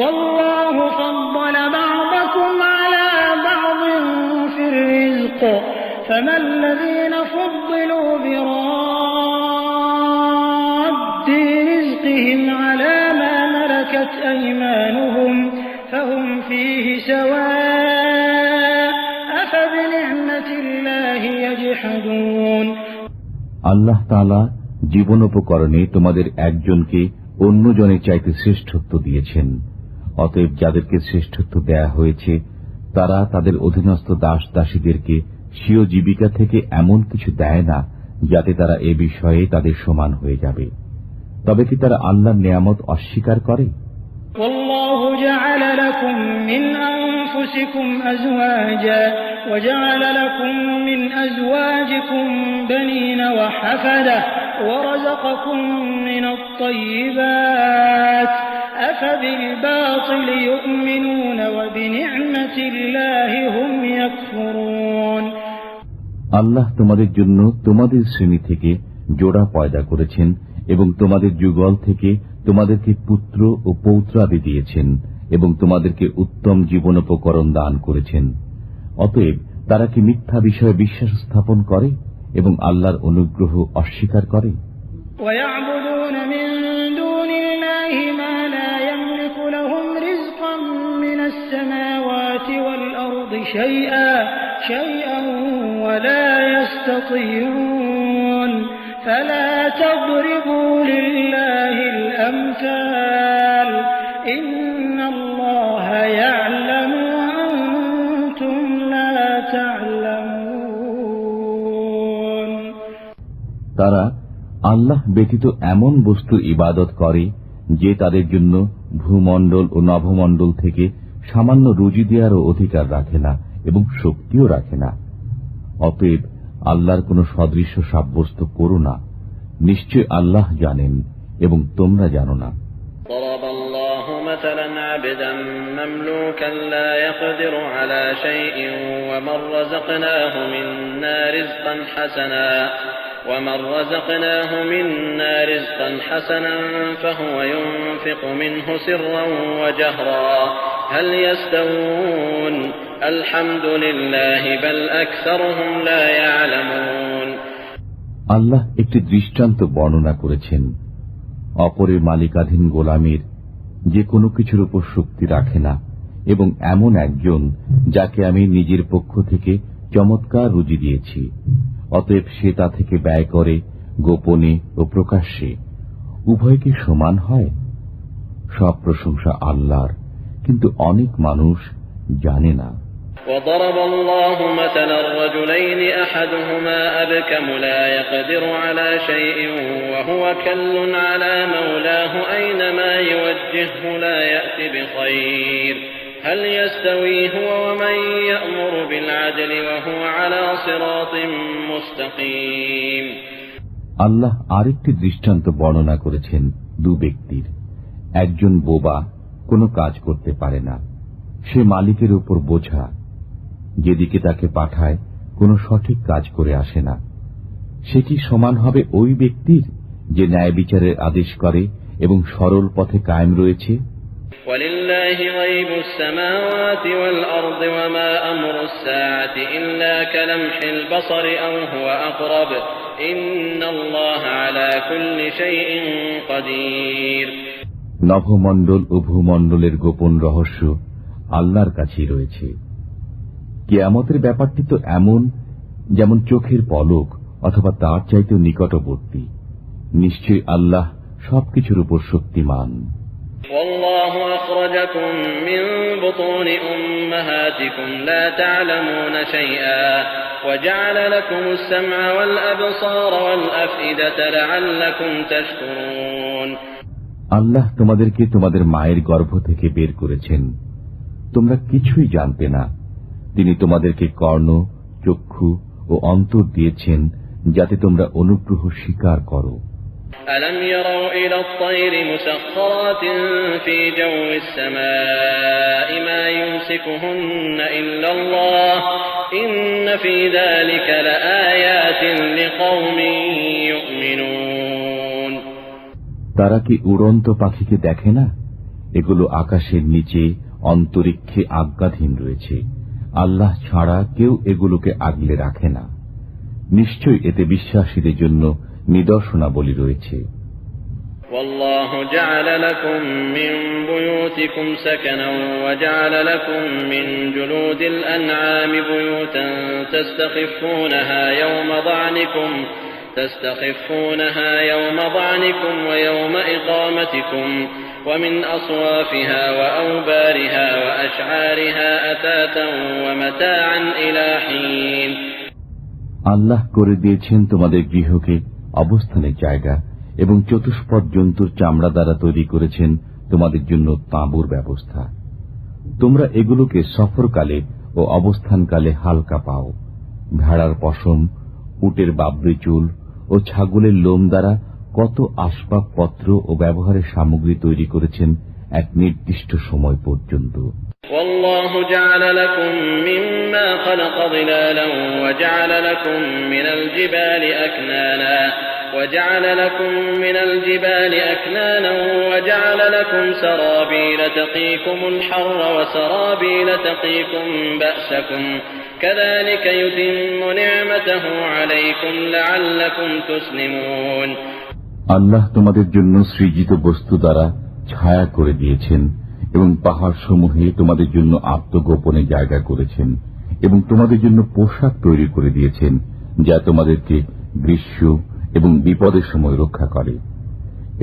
والله فضل بعضكم على بعض في الرزق فما الذين فضلوا براد رزقهم على ما ملكت أيمانهم فهم فيه سواء أفبنعمة الله يجحدون আল্লাহ তাআলা জীবনোপকরণে তোমাদের একজনকে অন্যজনের চাইতে শ্রেষ্ঠত্ব দিয়েছেন। অতএব যাদেরকে শ্রেষ্ঠত্ব দেয়া হয়েছে তারা তাদের অধীনস্থ দাস দাসীদেরকে স্বীয় জীবিকা থেকে এমন কিছু দেয় না যাতে তারা এ বিষয়ে তাদের সমান হয়ে যাবে। তবে কি তারা আল্লাহর নিয়ামত অস্বীকার করে? والله جعل لكم من أنفسكم أزواجا وجعل لكم من أزواجكم بنين وحفدة ورزقكم من الطيبات أفبالباطل يؤمنون وبنعمة الله هم يكفرون আল্লাহ তোমাদের জন্য তোমাদের শ্রেণী থেকে জোড়া পয়দা করেছেন এবং তোমাদের যুগল থেকে তোমাদেরকে পুত্র ও পৌত্রাদি দিয়েছেন এবং তোমাদেরকে উত্তম জীবনোপকরণ দান করেছেন। অতএব তারা কি মিথ্যা বিষয়ে বিশ্বাস স্থাপন করে এবং আল্লাহর অনুগ্রহ অস্বীকার করে? ويعبدون من دون الله ما لا يملك لهم رزقا من السماوات والأرض شيئا ولا يستطيعون فلا تضربوا لله الأمثال إن الله يعلم وأنتم لا تعلمون তারা আল্লাহ ব্যতীত এমন বস্তুর ইবাদত করে যে তাদের জন্য ভূমণ্ডল ও নভমণ্ডল থেকে সামান্য রুজি দেওয়ারও অধিকার রাখে না এবং শক্তিও রাখে না। অতএব আল্লাহর কোন সদৃশ্য সাব্যস্ত করো না। নিশ্চয় আল্লাহ জানেন এবং তোমরা জানো না। ضرب الله مثلا عبدا مملوكا لا يقدر على شيء ومن رزقناه منا رزقا حسنا فهو ينفق منه سرا وجهرا هل يستوون الحمد لله بل أكثرهم لا يعلمون আল্লাহ একটি দৃষ্টান্ত বর্ণনা করেছেন। অপরের মালিকাধীন গোলামের যে কোনো কিছুর উপর শক্তি রাখে না এবং এমন একজন যাকে আমি নিজের পক্ষ থেকে চমৎকার রুজি দিয়েছি, অতএব সে তা থেকে ব্যয় করে গোপনে ও প্রকাশ্যে, উভয় কি সমান হয়? সব প্রশংসা আল্লাহর, কিন্তু অনেক মানুষ জানে না। وضرب الله مثلا الرجلين أحدهما أبكم لا يقدر على شيء وهو كل على مولاه أينما يوجهه لا يأتي بخير هل يستوي هو ومن يأمر بالعدل وهو على صراط مستقيم আল্লাহ আরেকটি দৃষ্টান্ত বর্ণনা করেছেন দু ব্যক্তির। একজন বোবা, কোনো কাজ করতে পারে না, সে মালিকের উপর বোঝা, যেদিকে তাকে পাঠায় কোনো সঠিক কাজ করে আসে না। সে কি সমান হবে ওই ব্যক্তির যে ন্যায় বিচারের আদেশ করে এবং সরল পথে কায়েম রয়েছে? وَلِلَّهِ غَيْبُ السَّمَاوَاتِ وَالْأَرْضِ وَمَا أَمْرُ السَّاعَةِ إِلَّا كَلَمْحِ الْبَصَرِ أَوْ هُوَ أَقْرَبُ إِنَّ اللَّهَ عَلَى كُلِّ شَيْءٍ قَدِيرٌ নভমণ্ডল ও ভূমণ্ডলের গোপন রহস্য আল্লাহর কাছেই রয়েছে। কিয়ামতের ব্যাপারটি তো এমন যেমন চোখের পলক অথবা তার চাইতেও নিকটবর্তী। নিশ্চয়ই আল্লাহ সবকিছুর উপর শক্তিমান। والله أخرجكم من بطون أمهاتكم لا تعلمون شيئا وجعل لكم السمع والأبصار والأفئدة لعلكم تشكرون আল্লাহ তোমাদেরকে তোমাদের মায়ের গর্ভ থেকে বের করেছেন, তোমরা কিছুই জানতে না, তিনি তোমাদেরকে কর্ণ, চক্ষু ও অন্তর দিয়েছেন যাতে তোমরা অনুগ্রহ স্বীকার করো। ألم يروا إلى الطير مسخرات في جو السماء ما يمسكهن إلا الله إن في ذلك لآيات لقوم يؤمنون। তারা কি উড়ন্ত পাখিকে দেখে না? এগুলো আকাশের নিচে অন্তরিক্ষে আজ্ঞাধীন রয়েছে। আল্লাহ ছাড়া কেউ এগুলোকে আগলে রাখে না। নিশ্চয় এতে বিশ্বাসীদের জন্য নিদর্শনাবলী রয়েছে। والله جعل لكم من بيوتكم سكنا وجعل لكم من جلود الأنعام بيوتا تستخفونها يوم ضعنكم ويوم إقامتكم ومن أصوافها وأوبارها وأشعارها أثاثا ومتاعا إلى حين। আল্লাহ করে দিয়েছেন তোমাদের গৃহকে অবস্থানের জায়গা এবং চতুষ্পদ জন্তুর চামড়া দ্বারা তৈরি করেছেন তোমাদের জন্য তাঁবুর ব্যবস্থা। তোমরা এগুলোকে সফরকালে ও অবস্থানকালে হালকা পাও। ভেড়ার পশম, উটের বাবরি চুল ও ছাগলের লোম দ্বারা কত আসবাবপত্র ও ব্যবহারের সামগ্রী তৈরি করেছেন এক নির্দিষ্ট সময় পর্যন্ত। والله جعل لكم مما خلق ظلالا وجعل لكم من الجبال أكنانا وجعل لكم سرابيل تقيكم الحر وسرابيل تقيكم بأسكم كذلك يتم نعمته عليكم لعلكم تسلمون। আল্লাহ তোমাদের জন্য সৃজিত বস্তু দ্বারা ছায়া করে দিয়েছেন এবং পাহাড় সমূহে তোমাদের জন্য আত্মগোপনে জায়গা করেছেন এবং তোমাদের জন্য পোশাক তৈরি করে দিয়েছেন যা তোমাদেরকে গ্রীষ্ম এবং বিপদের সময় রক্ষা করে।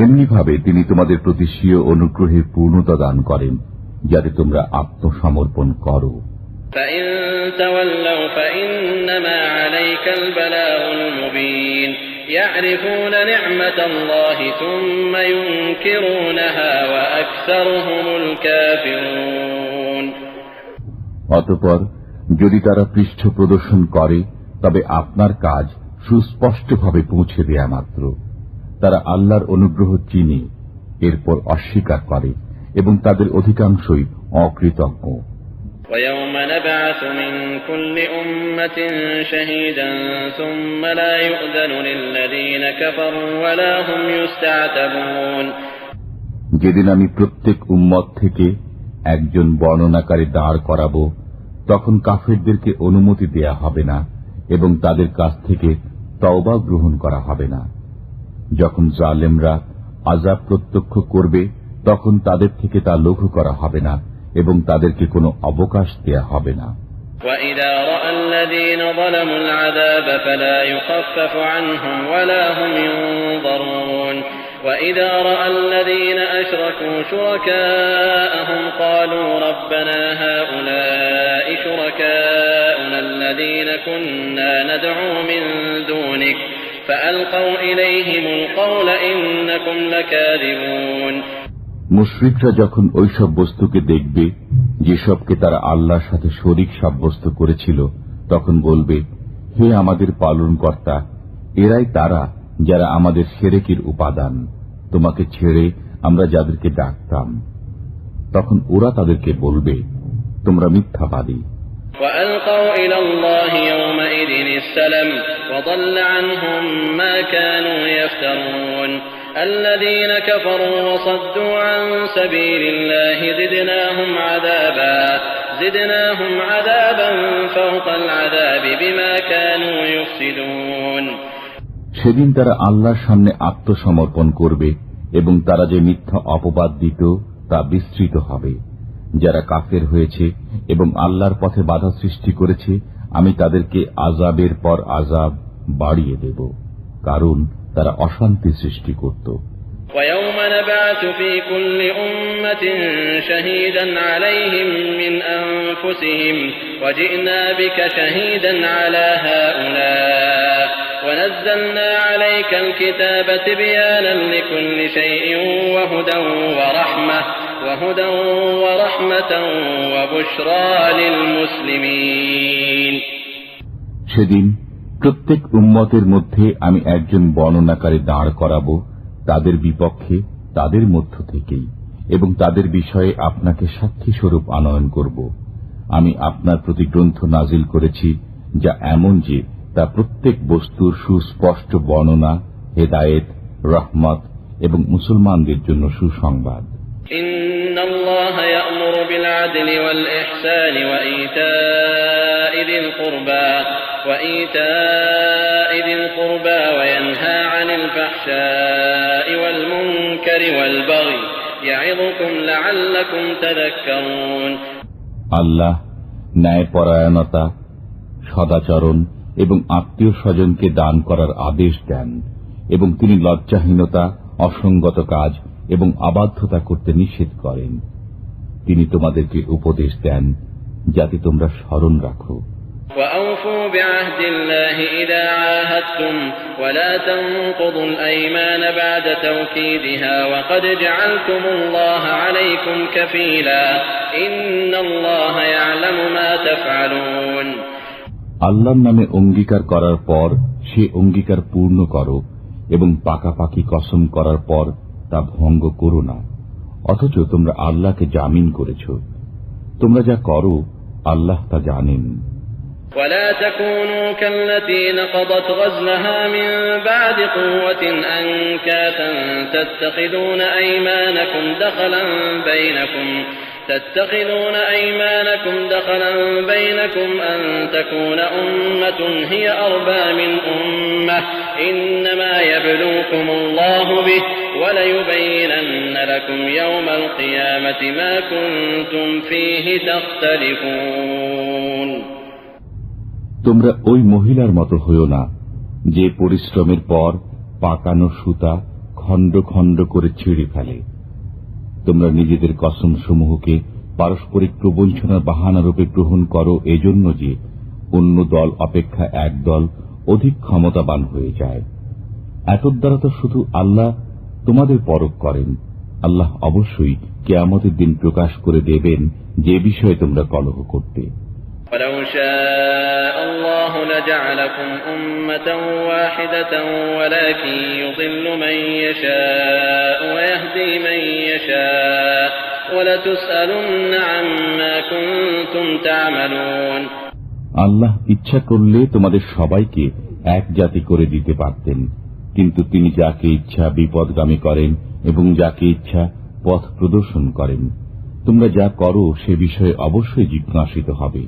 এমনিভাবে তিনি তোমাদের প্রতি স্বীয় অনুগ্রহের পূর্ণতা দান করেন যাতে তোমরা আত্মসমর্পণ করো। فإن تولوا فإنما عليك البلاغ المبين يعرفون نعمة الله ثم ينكرونها وأكثرهم الكافرون। অতঃপর যদি তারা পৃষ্ঠ প্রদর্শন করে তবে আপনার কাজ সুস্পষ্টভাবে পৌঁছে দেয়া মাত্র। তারা আল্লাহর অনুগ্রহ চিনে এরপর অস্বীকার করে এবং তাদের অধিকাংশই অকৃতজ্ঞ। ويوم نبعث من كل أمة شهيدا ثم لا يؤذن للذين كفروا ولا هم يستعتبون। যেদিন আমি প্রত্যেক উম্মত থেকে একজন বর্ণনাকারী দাঁড় করাবো তখন কাফেরদেরকে অনুমতি দেয়া হবে না এবং তাদের কাছ থেকে তওবা গ্রহণ করা হবে না। যখন জালেমরা আযাব প্রত্যক্ষ করবে তখন তাদের থেকে তা লঘু করা হবে না এবং তাদেরকে কোনো অবকাশ দেয়া হবে না। وَإِذَا رَأَى الَّذِينَ ظَلَمُوا الْعَذَابَ فَلَا يُخَفَّفُ عَنْهُمْ وَلَا هُمْ يُنظَرُونَ وَإِذَا رَأَى الَّذِينَ أَشْرَكُوا شُرَكَاءَهُمْ قَالُوا رَبَّنَا هَؤُلَاءِ شُرَكَاؤُنَا الَّذِينَ كُنَّا نَدْعُو مِن دُونِكَ فَأَلْقَوْا إِلَيْهِمُ الْقَوْلَ إِنَّكُمْ لَكَاذِبُونَ। মুশরিকরা যখন ওইসব বস্তুকে দেখবে যেসবকে তারা আল্লাহর সাথে শরীক সাব্যস্ত করেছিল তখন বলবে, হে আমাদের পালনকর্তা, এরাই তারা যারা আমাদের শিরকের উপাদান, তোমাকে ছেড়ে আমরা যাদেরকে ডাকতাম। তখন ওরা তাদেরকে বলবে, তোমরা মিথ্যাবাদী। وَأَلْقَوْا إِلَى اللَّهِ يَوْمَئِذٍ السَّلَمَ وَضَلَّ عَنْهُمْ مَا كَانُوا يَفْتَرُونَ الَّذِينَ كَفَرُوا وَصَدُّوا عَن سَبِيلِ اللَّهِ زِدْنَاهُمْ عَذَابًا فَوْقَ الْعَذَابِ بِمَا كَانُوا يُفْسِدُونَ। সেদিন তারা আল্লাহর সামনে আত্মসমর্পণ করবে এবং তারা যে মিথ্যা অপবাদ দিত তা বিস্তৃত হবে। যারা কাফের হয়েছে এবং আল্লাহর পথে বাধা সৃষ্টি করেছে আমি তাদেরকে আযাবের পর আযাব বাড়িয়ে দেব, কারণ তারা অশান্তি সৃষ্টি করত। وَيَوْمَ نَبْعَثُ فِي كُلِّ أُمَّةٍ شَهِيدًا عَلَيْهِمْ مِنْ أَنفُسِهِمْ وَجِئْنَا بِكَ شَهِيدًا عَلَى هَؤُلَاءِ وَنَزَّلْنَا عَلَيْكَ الْكِتَابَ تِبْيَانًا لِكُلِّ شَيْءٍ وَهُدًى وَرَحْمَةً وهدى ورحمة وبشرى للمسلمين. সেদিন প্রত্যেক উম্মতের মধ্যে আমি একজন বর্ণনাকারী দাঁড় করাবো তাদের বিপক্ষে তাদের মধ্য থেকেই, এবং তাদের বিষয়ে আপনাকে সাক্ষী স্বরূপ আনয়ন করব। আমি আপনার প্রতি গ্রন্থ নাজিল করেছি যা এমন যে তা প্রত্যেক বস্তুর সুস্পষ্ট বর্ণনা, হেদায়েত, রহমত এবং মুসলমানদের জন্য সুসংবাদ। ইন্নাল্লাহা ইয়া'মুরু বিল আদলি ওয়াল ইহসানি ওয়া ইতা'i যিল কুরবা ওয়া ইয়ানহা আনিল ফাহশা'i ওয়াল মুনকারি ওয়াল বাগই ইয়া'ইযুকুম লা'আল্লাকুম তাযাক্কারুন। আল্লাহ ন্যায়পরায়ণতা, সদাচরণ এবং আত্মীয় স্বজনকে দান করার আদেশ দেন, এবং তিনি লজ্জাহীনতা, অসঙ্গত কাজ এবং অবাধ্যতা করতে নিষেধ করেন। তিনি তোমাদেরকে উপদেশ দেন যাতে তোমরা স্মরণ রাখো। وأوفوا بعهد الله إذا عاهدتم ولا تنقضوا الأيمان بعد توكيدها وقد جعلتم الله عليكم كفيلا إن الله يعلم ما تفعلون. আল্লাহর নামে অঙ্গীকার করার পর সে অঙ্গীকার পূর্ণ করো, এবং পাকাপাকি কসম করার পর তা ভঙ্গ করো না, অথচ তোমরা আল্লাহকে জামিন করেছ। তোমরা যা করো আল্লাহ তা জানেন। ولا تكونوا كالتي نقضت غزلها من بعد قوة أنكاثا تتخذون أيمانكم دخلا بينكم أن تكون أمة هي أربى من أمة إنما يبلوكم الله به وليبينن لكم يوم القيامة ما كنتم فيه تختلفون. তোমরা ওই মহিলার মতো হইও না যে পরিশ্রমের পর পাকানো সুতা খণ্ড খণ্ড করে ছিঁড়ে ফেলে। তোমরা নিজেদের কসম সমূহকে পারস্পরিক প্রবঞ্চনার বাহানারূপে গ্রহণ করো এজন্য যে অন্য দল অপেক্ষা এক দল অধিক ক্ষমতাবান হয়ে যায়। এতদ দ্বারা তো শুধু আল্লাহ তোমাদের পরখ করেন। আল্লাহ অবশ্যই কিয়ামতের দিন প্রকাশ করে দেবেন যে বিষয়ে তোমরা কলহ করতে। ولو شاء الله لجعلكم أمة واحدة ولكن يضل من يشاء ويهدي من يشاء ولتسألن عما كنتم تعملون. আল্লাহ ইচ্ছা করলে তোমাদের সবাইকে এক জাতি করে দিতে পারতেন, কিন্তু তিনি যাকে ইচ্ছা বিপদগামী করেন এবং যাকে ইচ্ছা পথ প্রদর্শন করেন। তোমরা যা করো সে বিষয়ে অবশ্যই জিজ্ঞাসিত হবে।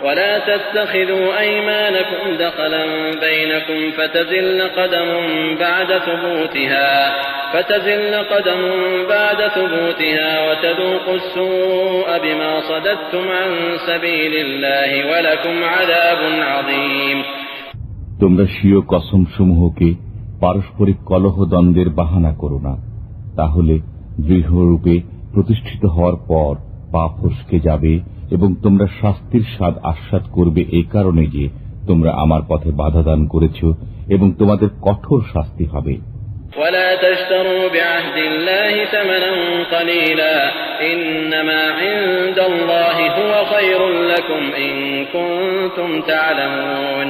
ولا تتخذوا أيمانكم دخلا بينكم فتزل قدم بعد ثبوتها وتذوقوا السوء بما صددتم عن سبيل الله ولكم عذاب عظيم. তোমরা স্বীয় কসম সমূহকে পারস্পরিক কলহ দ্বন্দ্বের বাহানা করো না, তাহলে দৃঢ়রূপে প্রতিষ্ঠিত হওয়ার পর পা ফসকে যাবে এবং তোমরা শাস্তির স্বাদ আস্বাদ করবে এই কারণে যে তোমরা আমার পথে বাধা দান করেছ, এবং তোমাদের কঠোর শাস্তি হবে। ولا تشتروا بعهد الله ثمنا قليلا إنما عند الله هو خير لكم إن كنتم تعلمون.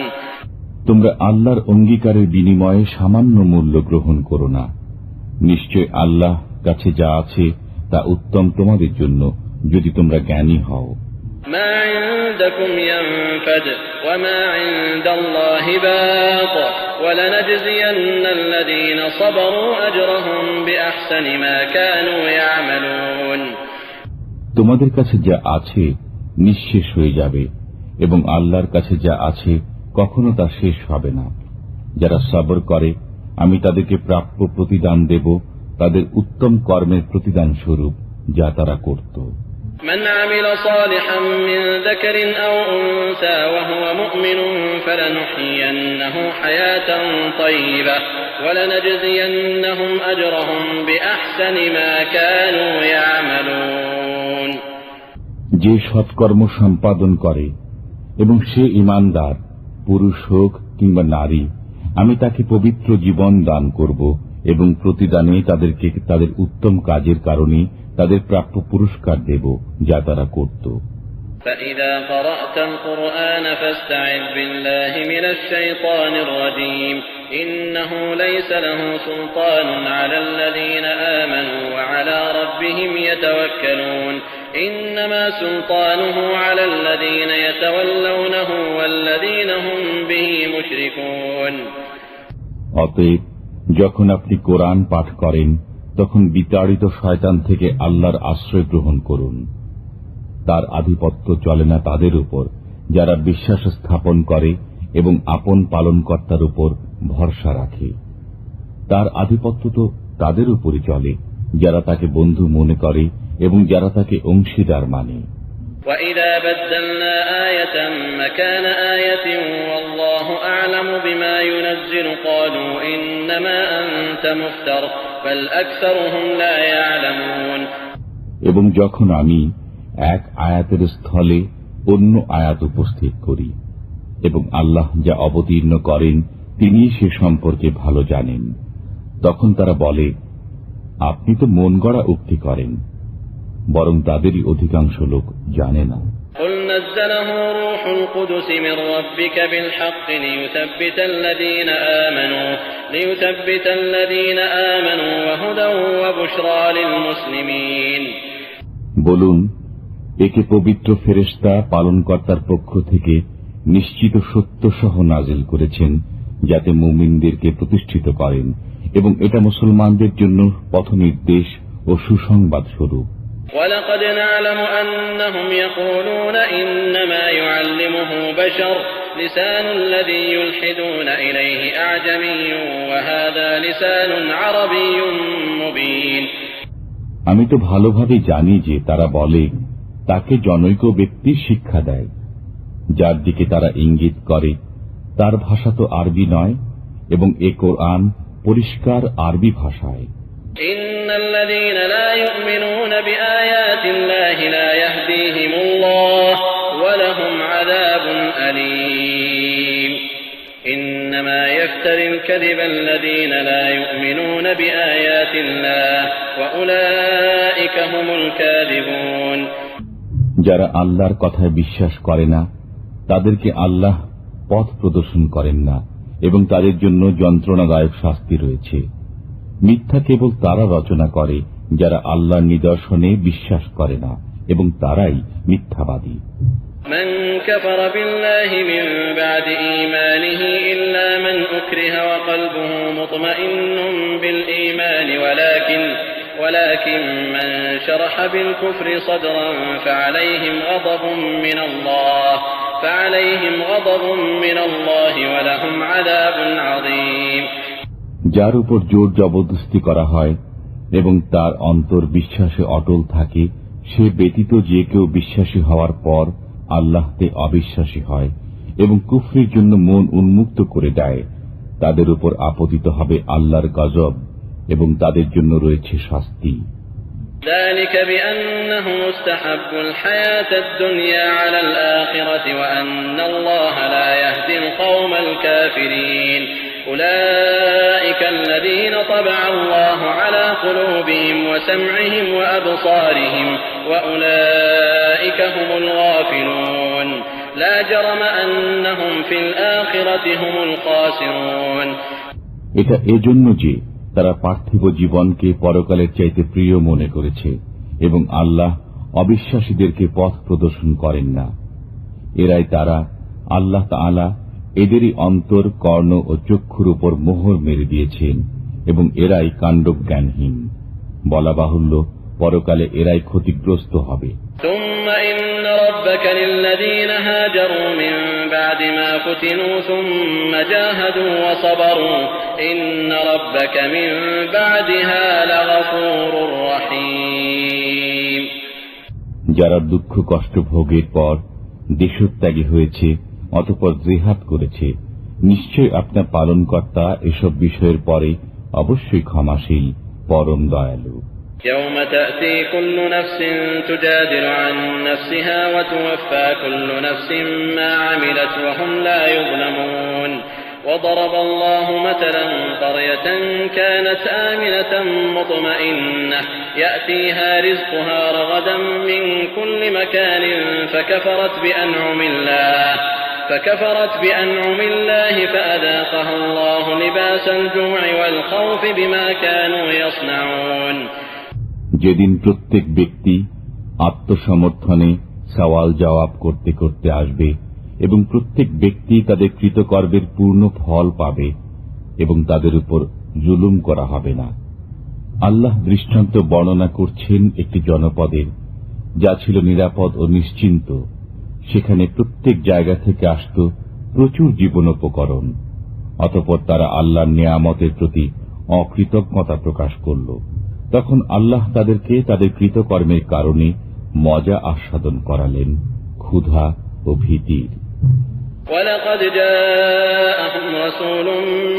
তোমরা আল্লাহর অঙ্গীকারের বিনিময়ে সামান্য মূল্য গ্রহণ করো না। নিশ্চয় আল্লাহ কাছে যা আছে তা উত্তম তোমাদের জন্য যদি তোমরা জ্ঞানী হও। ما عندكم ينفد وما عند الله باق ولنجزين الذين صبروا أجرهم بأحسن ما كانوا يعملون. তোমাদের কাছে যা আছে নিঃশেষ হয়ে যাবে, এবং আল্লাহর কাছে যা আছে কখনো তা শেষ হবে না। যারা সবর করে আমি তাদেরকে প্রাপ্য প্রতিদান দেব তাদের উত্তম কর্মের প্রতিদান স্বরূপ যা তারা করত। من عمل صالحا من ذكر أو أنثى وهو مؤمن فلنحيينه حياة طيبة ولنجزينهم أجرهم بأحسن ما كانوا يعملون. যে সৎকর্ম সম্পাদন করে এবং সে ঈমানদার, পুরুষ হোক কিংবা নারী, আমি তাকে পবিত্র জীবন দান করব এবং প্রতিদানে তাদেরকে তাদের উত্তম কাজের কারণে তাদের প্রাপ্য পুরস্কার দেব যা তারা করত। فإذا قرأت القرآن فاستعذ بالله من الشيطان الرجيم إنه ليس له سلطان على الذين آمنوا وعلى ربهم يتوكلون إنما سلطانه على الذين يتولونه والذين هم به مشركون অতএব যখন আপনি কোরআন পাঠ করেন তখন বিতাড়িত শয়তান থেকে আল্লাহর আশ্রয় গ্রহণ করুন। তার আধিপত্য চলে না তাদের উপর যারা বিশ্বাস স্থাপন করে এবং আপন পালনকর্তার উপর ভরসা রাখে। তার আধিপত্য তো তাদের উপরই চলে যারা তাকে বন্ধু মনে করে এবং যারা তাকে অংশীদার মানে। وَإِذَا بَدَّلْنَا آيَةً مَكَانَ آيَةٍ وَاللَّهُ أَعْلَمُ بِمَا يُنَزِّلُ قَالُوا إِنَّمَا أَنْتَ مُفْتَرٍ بَلْ أَكْثَرُهُمْ لَا يَعْلَمُونَ এবং যখন আমি এক আয়াতের স্থলে অন্য আয়াত উপস্থিত করি এবং আল্লাহ যা অবতীর্ণ করেন তিনি সে সম্পর্কে ভালো জানেন, তখন তারা বলে, আপনি তো মন গড়া উক্তি করেন, বরং তাদেরই অধিকাংশ লোক জানে না। قُلْ نَزَّلَهُ رُوحُ الْقُدُسِ مِنْ رَبِّكَ بِالْحَقِّ لِيُثَبِّتَ الَّذِينَ آمَنُوا وَهُدًى وَبُشْرَى لِلْمُسْلِمِينَ বলুন, একে পবিত্র ফেরেশতা পালনকর্তার পক্ষ থেকে নিশ্চিত সত্য সহ নাজিল করেছেন যাতে মুমিনদেরকে প্রতিষ্ঠিত করেন এবং এটা মুসলমানদের জন্য পথনির্দেশ ও সুসংবাদ স্বরূপ। وَلَقَدْ نَعْلَمُ أَنَّهُمْ يَقُولُونَ إِنَّمَا يُعَلِّمُهُ بَشَرٌ لِسَانُ الَّذِي يُلْحِدُونَ إِلَيْهِ أَعْجَمِيٌّ وَهَذَا لِسَانٌ عَرَبِيٌّ مُبِينٌ আমি তো ভালোভাবে জানি যে তারা বলে তাকে জনৈক ব্যক্তি শিক্ষা দেয়, যার দিকে তারা ইঙ্গিত করে তার ভাষা তো আরবি নয় এবং এ কোরআন পরিষ্কার আরবি ভাষায়। ইন্নাল্লাযীনা লা ইউমিনুনা বিআয়াতিল্লাহি লা ইয়াহদিহিমুল্লাহ ওয়া লাহুম আযাবুন আলীম ইন্নামা ইফতারিল কাযিবাল্লাযীনা লা ইউমিনুনা বিআয়াতিল্লাহ ওয়া উলাইকা হুমুল কাযিবুন যারা আল্লাহর কথায় বিশ্বাস করে না তাদেরকে আল্লাহ পথ প্রদর্শন করেন না এবং তাদের জন্য যন্ত্রণাদায়ক শাস্তি রয়েছে। মিথ্যা কেবল তারা রচনা করে যারা আল্লাহর নিদর্শনে বিশ্বাস করে না এবং তারাই মিথ্যাবাদী। من كفر بالله من بعد إيمانه إلا من أكره وقلبه مطمئن بالإيمان ولكن من شرح بالكفر صدرا فعليهم غضب من الله ولهم عذاب عظيم যার উপর জোর জবরদস্তি করা হয় এবং তার অন্তর বিশ্বাসে অটল থাকে, সে ব্যতীত যে কেউ বিশ্বাসী হওয়ার পর আল্লাহতে অবিশ্বাসী হয় এবং কুফরির জন্য মন উন্মুক্ত করে দেয়, তাদের উপর আপতিত হবে আল্লাহর গজব এবং তাদের জন্য রয়েছে শাস্তি। ذلك بأنهم استحبوا الحياة الدنيا على الآخرة وأن الله لا يهدي القوم الكافرين أولئك الذين طبع الله على قلوبهم وسمعهم وأبصارهم وأولئك هم الغافلون لا جرم أنهم في الآخرة هم الخاسرون এটা এজন্য যে তারা পার্থিব জীবনকে পরকালের চাইতে প্রিয় মনে করেছে এবং আল্লাহ অবিশ্বাসীদেরকে পথ প্রদর্শন করেন না। এরাই তারা, আল্লাহ তাআলা এদেরই অন্তর, কর্ণ ও চক্ষুর উপর মোহর মেরে দিয়েছেন এবং এরাই কাণ্ডজ্ঞানহীন। বলা বাহুল্য, পরকালে এরাই ক্ষতিগ্রস্ত হবে। ثم إن ربك للذين هاجروا من بعد ما فتنوا ثم جاهدوا وصبروا إن ربك من بعدها لغفور رحيم যারা দুঃখ কষ্ট ভোগের পর দেশত্যাগী হয়েছে অতঃপর জিহাদ করেছে, নিশ্চয় আপনার পালনকর্তা এসব বিষয়ের পরে অবশ্যই ক্ষমাশীল, পরম দয়ালু। يوم تأتي كل نفس تجادل عن نفسها وتوفى كل نفس ما عملت وهم لا يظلمون وضرب الله مثلا قرية كانت آمنة مطمئنة يأتيها رزقها رغدا من كل مكان فكفرت بأنعم الله فأذاقها الله لباس الجوع والخوف بما كانوا يصنعون। যেদিন প্রত্যেক ব্যক্তি আত্মসমর্থনে সওয়াল জবাব করতে করতে আসবে এবং প্রত্যেক ব্যক্তি তাদের কৃতকর্মের পূর্ণ ফল পাবে এবং তাদের উপর জুলুম করা হবে না। আল্লাহ দৃষ্টান্ত বর্ণনা করছেন একটি জনপদের, যা ছিল নিরাপদ ও নিশ্চিন্ত। সেখানে প্রত্যেক জায়গা থেকে আসত প্রচুর জীবনোপকরণ। অতঃপর তারা আল্লাহর নিয়ামতের প্রতি অকৃতজ্ঞতা প্রকাশ করল। তখন আল্লাহ তাদেরকে তাদের কৃতকর্মের কারণে মজা আস্বাদন করালেন, ক্ষুধা ও ভীতির। وَلَقَدْ جَاءَهُمْ رَسُولٌ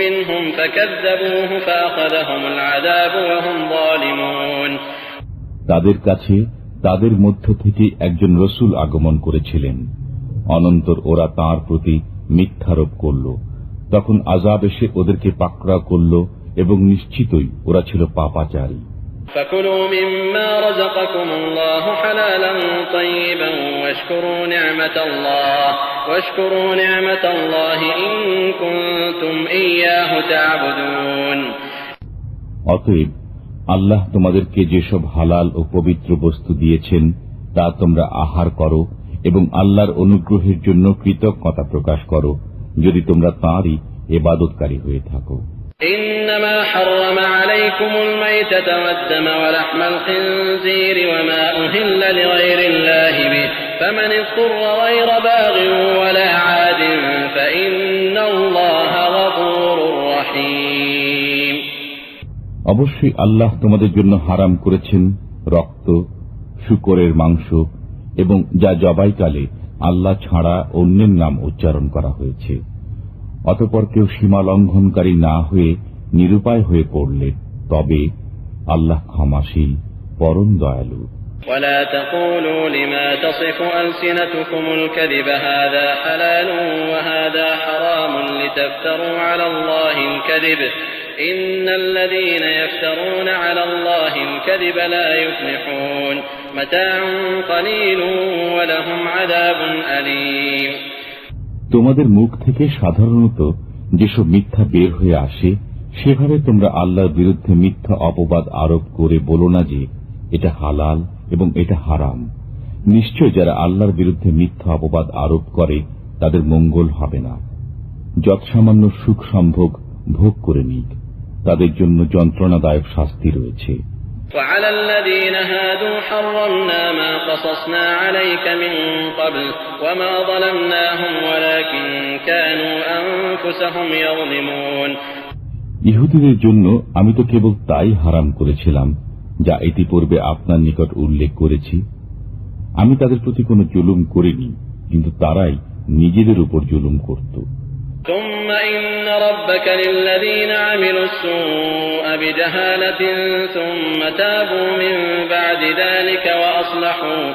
مِّنْهُمْ فَكَذَّبُوهُ فَأَخَذَهُمُ الْعَذَابُ وَهُمْ ظَالِمُونَ। তাদের কাছে তাদের মধ্য থেকে একজন রসুল আগমন করেছিলেন। অনন্তর ওরা তাঁর প্রতি মিথ্যারোপ করল। তখন আযাব এসে ওদেরকে পাকড়াও করল এবং নিশ্চিতই ওরা ছিল পাপাচারী। فَكُلُوا مِمَّا رَزَقَكُمُ اللَّهُ حَلَالًا طَيِّبًا وَاشْكُرُوا نِعْمَةَ اللَّهِ إِن كُنتُمْ إِيَّاهُ تَعْبُدُونَ। অতএব আল্লাহ তোমাদেরকে যেসব হালাল ও পবিত্র বস্তু দিয়েছেন তা তোমরা আহার করো এবং আল্লাহর অনুগ্রহের জন্য কৃতজ্ঞতা প্রকাশ করো, যদি তোমরা তাঁরই ইবাদতকারী হয়ে থাকো। إنما حرم عليكم الميتة والدم ولحم الخنزير وما أهل لغير الله به فمن اضطر غير باغ ولا عاد فإن الله غفور رحيم। অবশ্যই আল্লাহ তোমাদের জন্য হারাম করেছেন রক্ত, শূকরের মাংস এবং যা জবাইকালে আল্লাহ ছাড়া অন্যের নাম উচ্চারণ করা হয়েছে। অতঃপর কেউ সীমা লঙ্ঘনকারী না হয়ে নিরুপায় হয়ে পড়লে তবে আল্লাহ ক্ষমাশীল, পরম দয়ালু। ولا تقولوا لما تصف ألسنتكم الكذب هذا حلال وهذا حرام لتفتروا على الله الكذب إن الذين يفترون على الله الكذب لا يفلحون متاع قليل ولهم عذاب أليم। তোমাদের মুখ থেকে সাধারণত যেসব মিথ্যা বের হয়ে আসে সেভাবে তোমরা আল্লাহর বিরুদ্ধে মিথ্যা অপবাদ আরোপ করে বলো না যে এটা হালাল এবং এটা হারাম। নিশ্চয় যারা আল্লাহর বিরুদ্ধে মিথ্যা অপবাদ আরোপ করে তাদের মঙ্গল হবে না। যৎসামান্য সুখ সম্ভোগ ভোগ করে নিক, তাদের জন্য যন্ত্রণাদায়ক শাস্তি রয়েছে। وعلى الذين هادوا حرمنا ما قصصنا عليك من قبل وما ظلمناهم ولكن كانوا أنفسهم يظلمون। ইহুদীদের জন্য আমি তো কেবল তাই হারাম করেছিলাম যা ইতিপূর্বে আপনার নিকট উল্লেখ করেছি। আমি তাদের প্রতি কোনো জুলুম করিনি, কিন্তু তারাই নিজেদের উপর জুলুম করত। ثم إن ربك للذين عملوا السوء بجهالة ثم تابوا من بعد ذلك وأصلحوا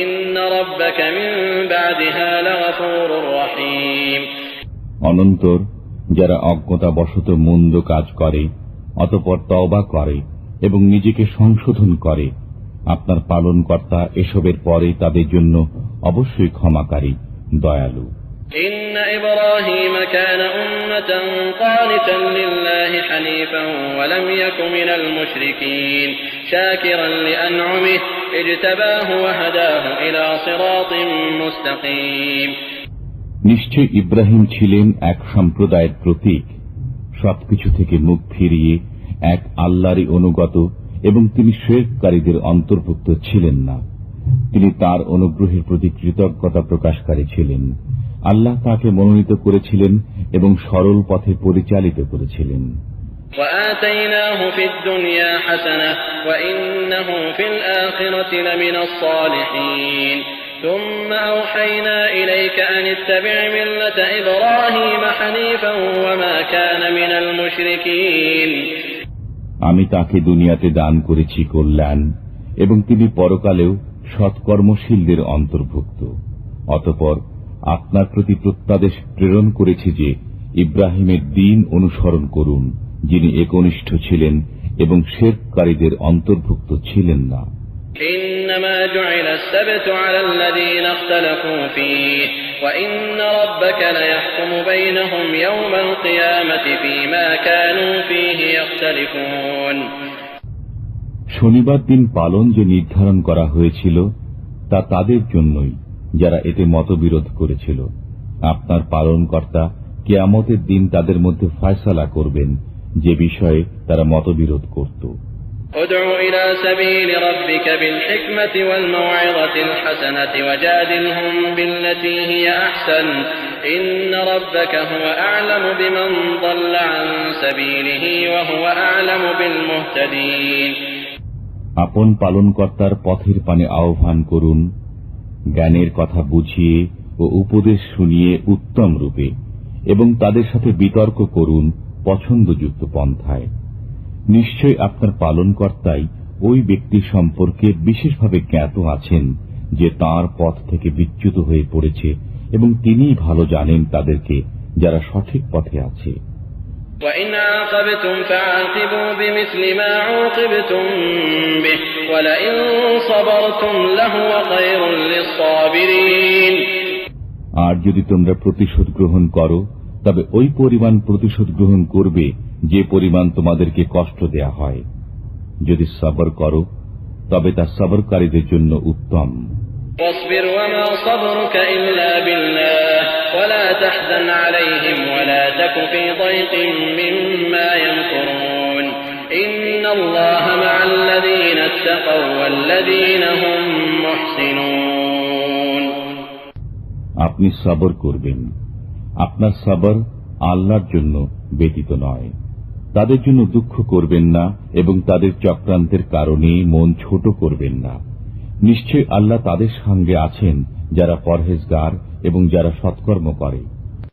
إن ربك من بعدها لغفور رحيم। অনন্তর যারা অজ্ঞতাবশত মন্দ কাজ করে অতঃপর তওবা করে এবং নিজেকে সংশোধন করে, আপনার পালনকর্তা এসবের পরে তাদের জন্য অবশ্যই ক্ষমাকারী, দয়ালু। إن إبراهيم كان أمة قانتا لله حنيفا ولم يك من المشركين شاكرا لأنعمه اجتباه وهداه إلى صراط مستقيم। নিশ্চয় ইব্রাহিম ছিলেন এক সম্প্রদায়ের প্রতীক, সবকিছু থেকে মুখ ফিরিয়ে এক আল্লাহরই অনুগত এবং তিনি শিরককারীদের অন্তর্ভুক্ত ছিলেন না। তিনি তার অনুগ্রহের প্রতি কৃতজ্ঞতা প্রকাশকারী ছিলেন। আল্লাহ তাকে মনোনীত করেছিলেন এবং সরল পথে পরিচালিত করেছিলেন। وآتيناه في الدنيا حسنة وإنه في الآخرة لمن الصالحين ثم أوحينا إليك أن اتبع ملة إبراهيم حنيفا وما كان من المشركين। আমি তাকে দুনিয়াতে দান করেছি কল্যাণ এবং তিনি পরকালেও সৎকর্মশীলদের অন্তর্ভুক্ত। অতঃপর আপনার প্রতি প্রত্যাদেশ প্রেরণ করেছি যে ইব্রাহিমের দ্বীন অনুসরণ করুন, যিনি একনিষ্ঠ ছিলেন এবং শিরককারীদের অন্তর্ভুক্ত ছিলেন না। إنما جعل السبت على الذين اختلفوا فيه وإن ربك ليحكم بينهم يوم القيامة فيما كانوا فيه يختلفون। শনিবার দিন পালন যে নির্ধারণ করা হয়েছিল তা তাদের জন্যই যারা এতে মতবিরোধ করেছিল। আপনার পালনকর্তা কিয়ামতের দিন তাদের মধ্যে ফয়সালা করবেন যে বিষয়ে তারা মতবিরোধ করত। ادع إلى سبيل ربك بالحكمة والموعظة الحسنة وجادلهم بالتي هي أحسن إن ربك هو أعلم بمن ضل عن سبيله وهو أعلم بالمهتدين। আপন পালনকর্তার পথের পানে আহ্বান করুন, জ্ঞানের কথা বুঝিয়ে ও উপদেশ শুনিয়ে উত্তম রূপে, এবং তাদের সাথে বিতর্ক করুন পছন্দযুক্ত পন্থায়। নিশ্চয় আপনার পালনকর্তাই ওই ব্যক্তি সম্পর্কে বিশেষভাবে জ্ঞাত আছেন যে তাঁর পথ থেকে বিচ্যুত হয়ে পড়েছে, এবং তিনিই ভালো জানেন তাদেরকে যারা সঠিক পথে আছে। وَإِنْ عَاقَبْتُمْ فَعَاقِبُوا بِمِثْلِ مَا عُوقِبْتُمْ بِهِ وَلَئِنْ صَبَرْتُمْ لَهُوَ خَيْرٌ لِلصَّابِرِينَ। আর যদি তোমরা প্রতিশোধ গ্রহণ করো তবে ওই পরিমাণ প্রতিশোধ গ্রহণ করবে যে পরিমাণ তোমাদেরকে কষ্ট দেয়া হয়। যদি সবর করো তবে তা সবরকারীদের জন্য উত্তম। واصبر وما صبرك إلا بالله ولا تحزن عليهم ولا تك في ضيق مما يمكرون إن الله مع الذين اتقوا والذين هم محسنون। আপনি সবর করবেন, আপনার সবর আল্লাহর জন্য ব্যতীত নয়। তাদের জন্য দুঃখ করবেন না এবং তাদের চক্রান্তের কারণে মন ছোট করবেন না। নিশ্চয় আল্লাহ তাদের সঙ্গে আছেন যারা পরহেজগার এবং যারা সৎকর্ম করে।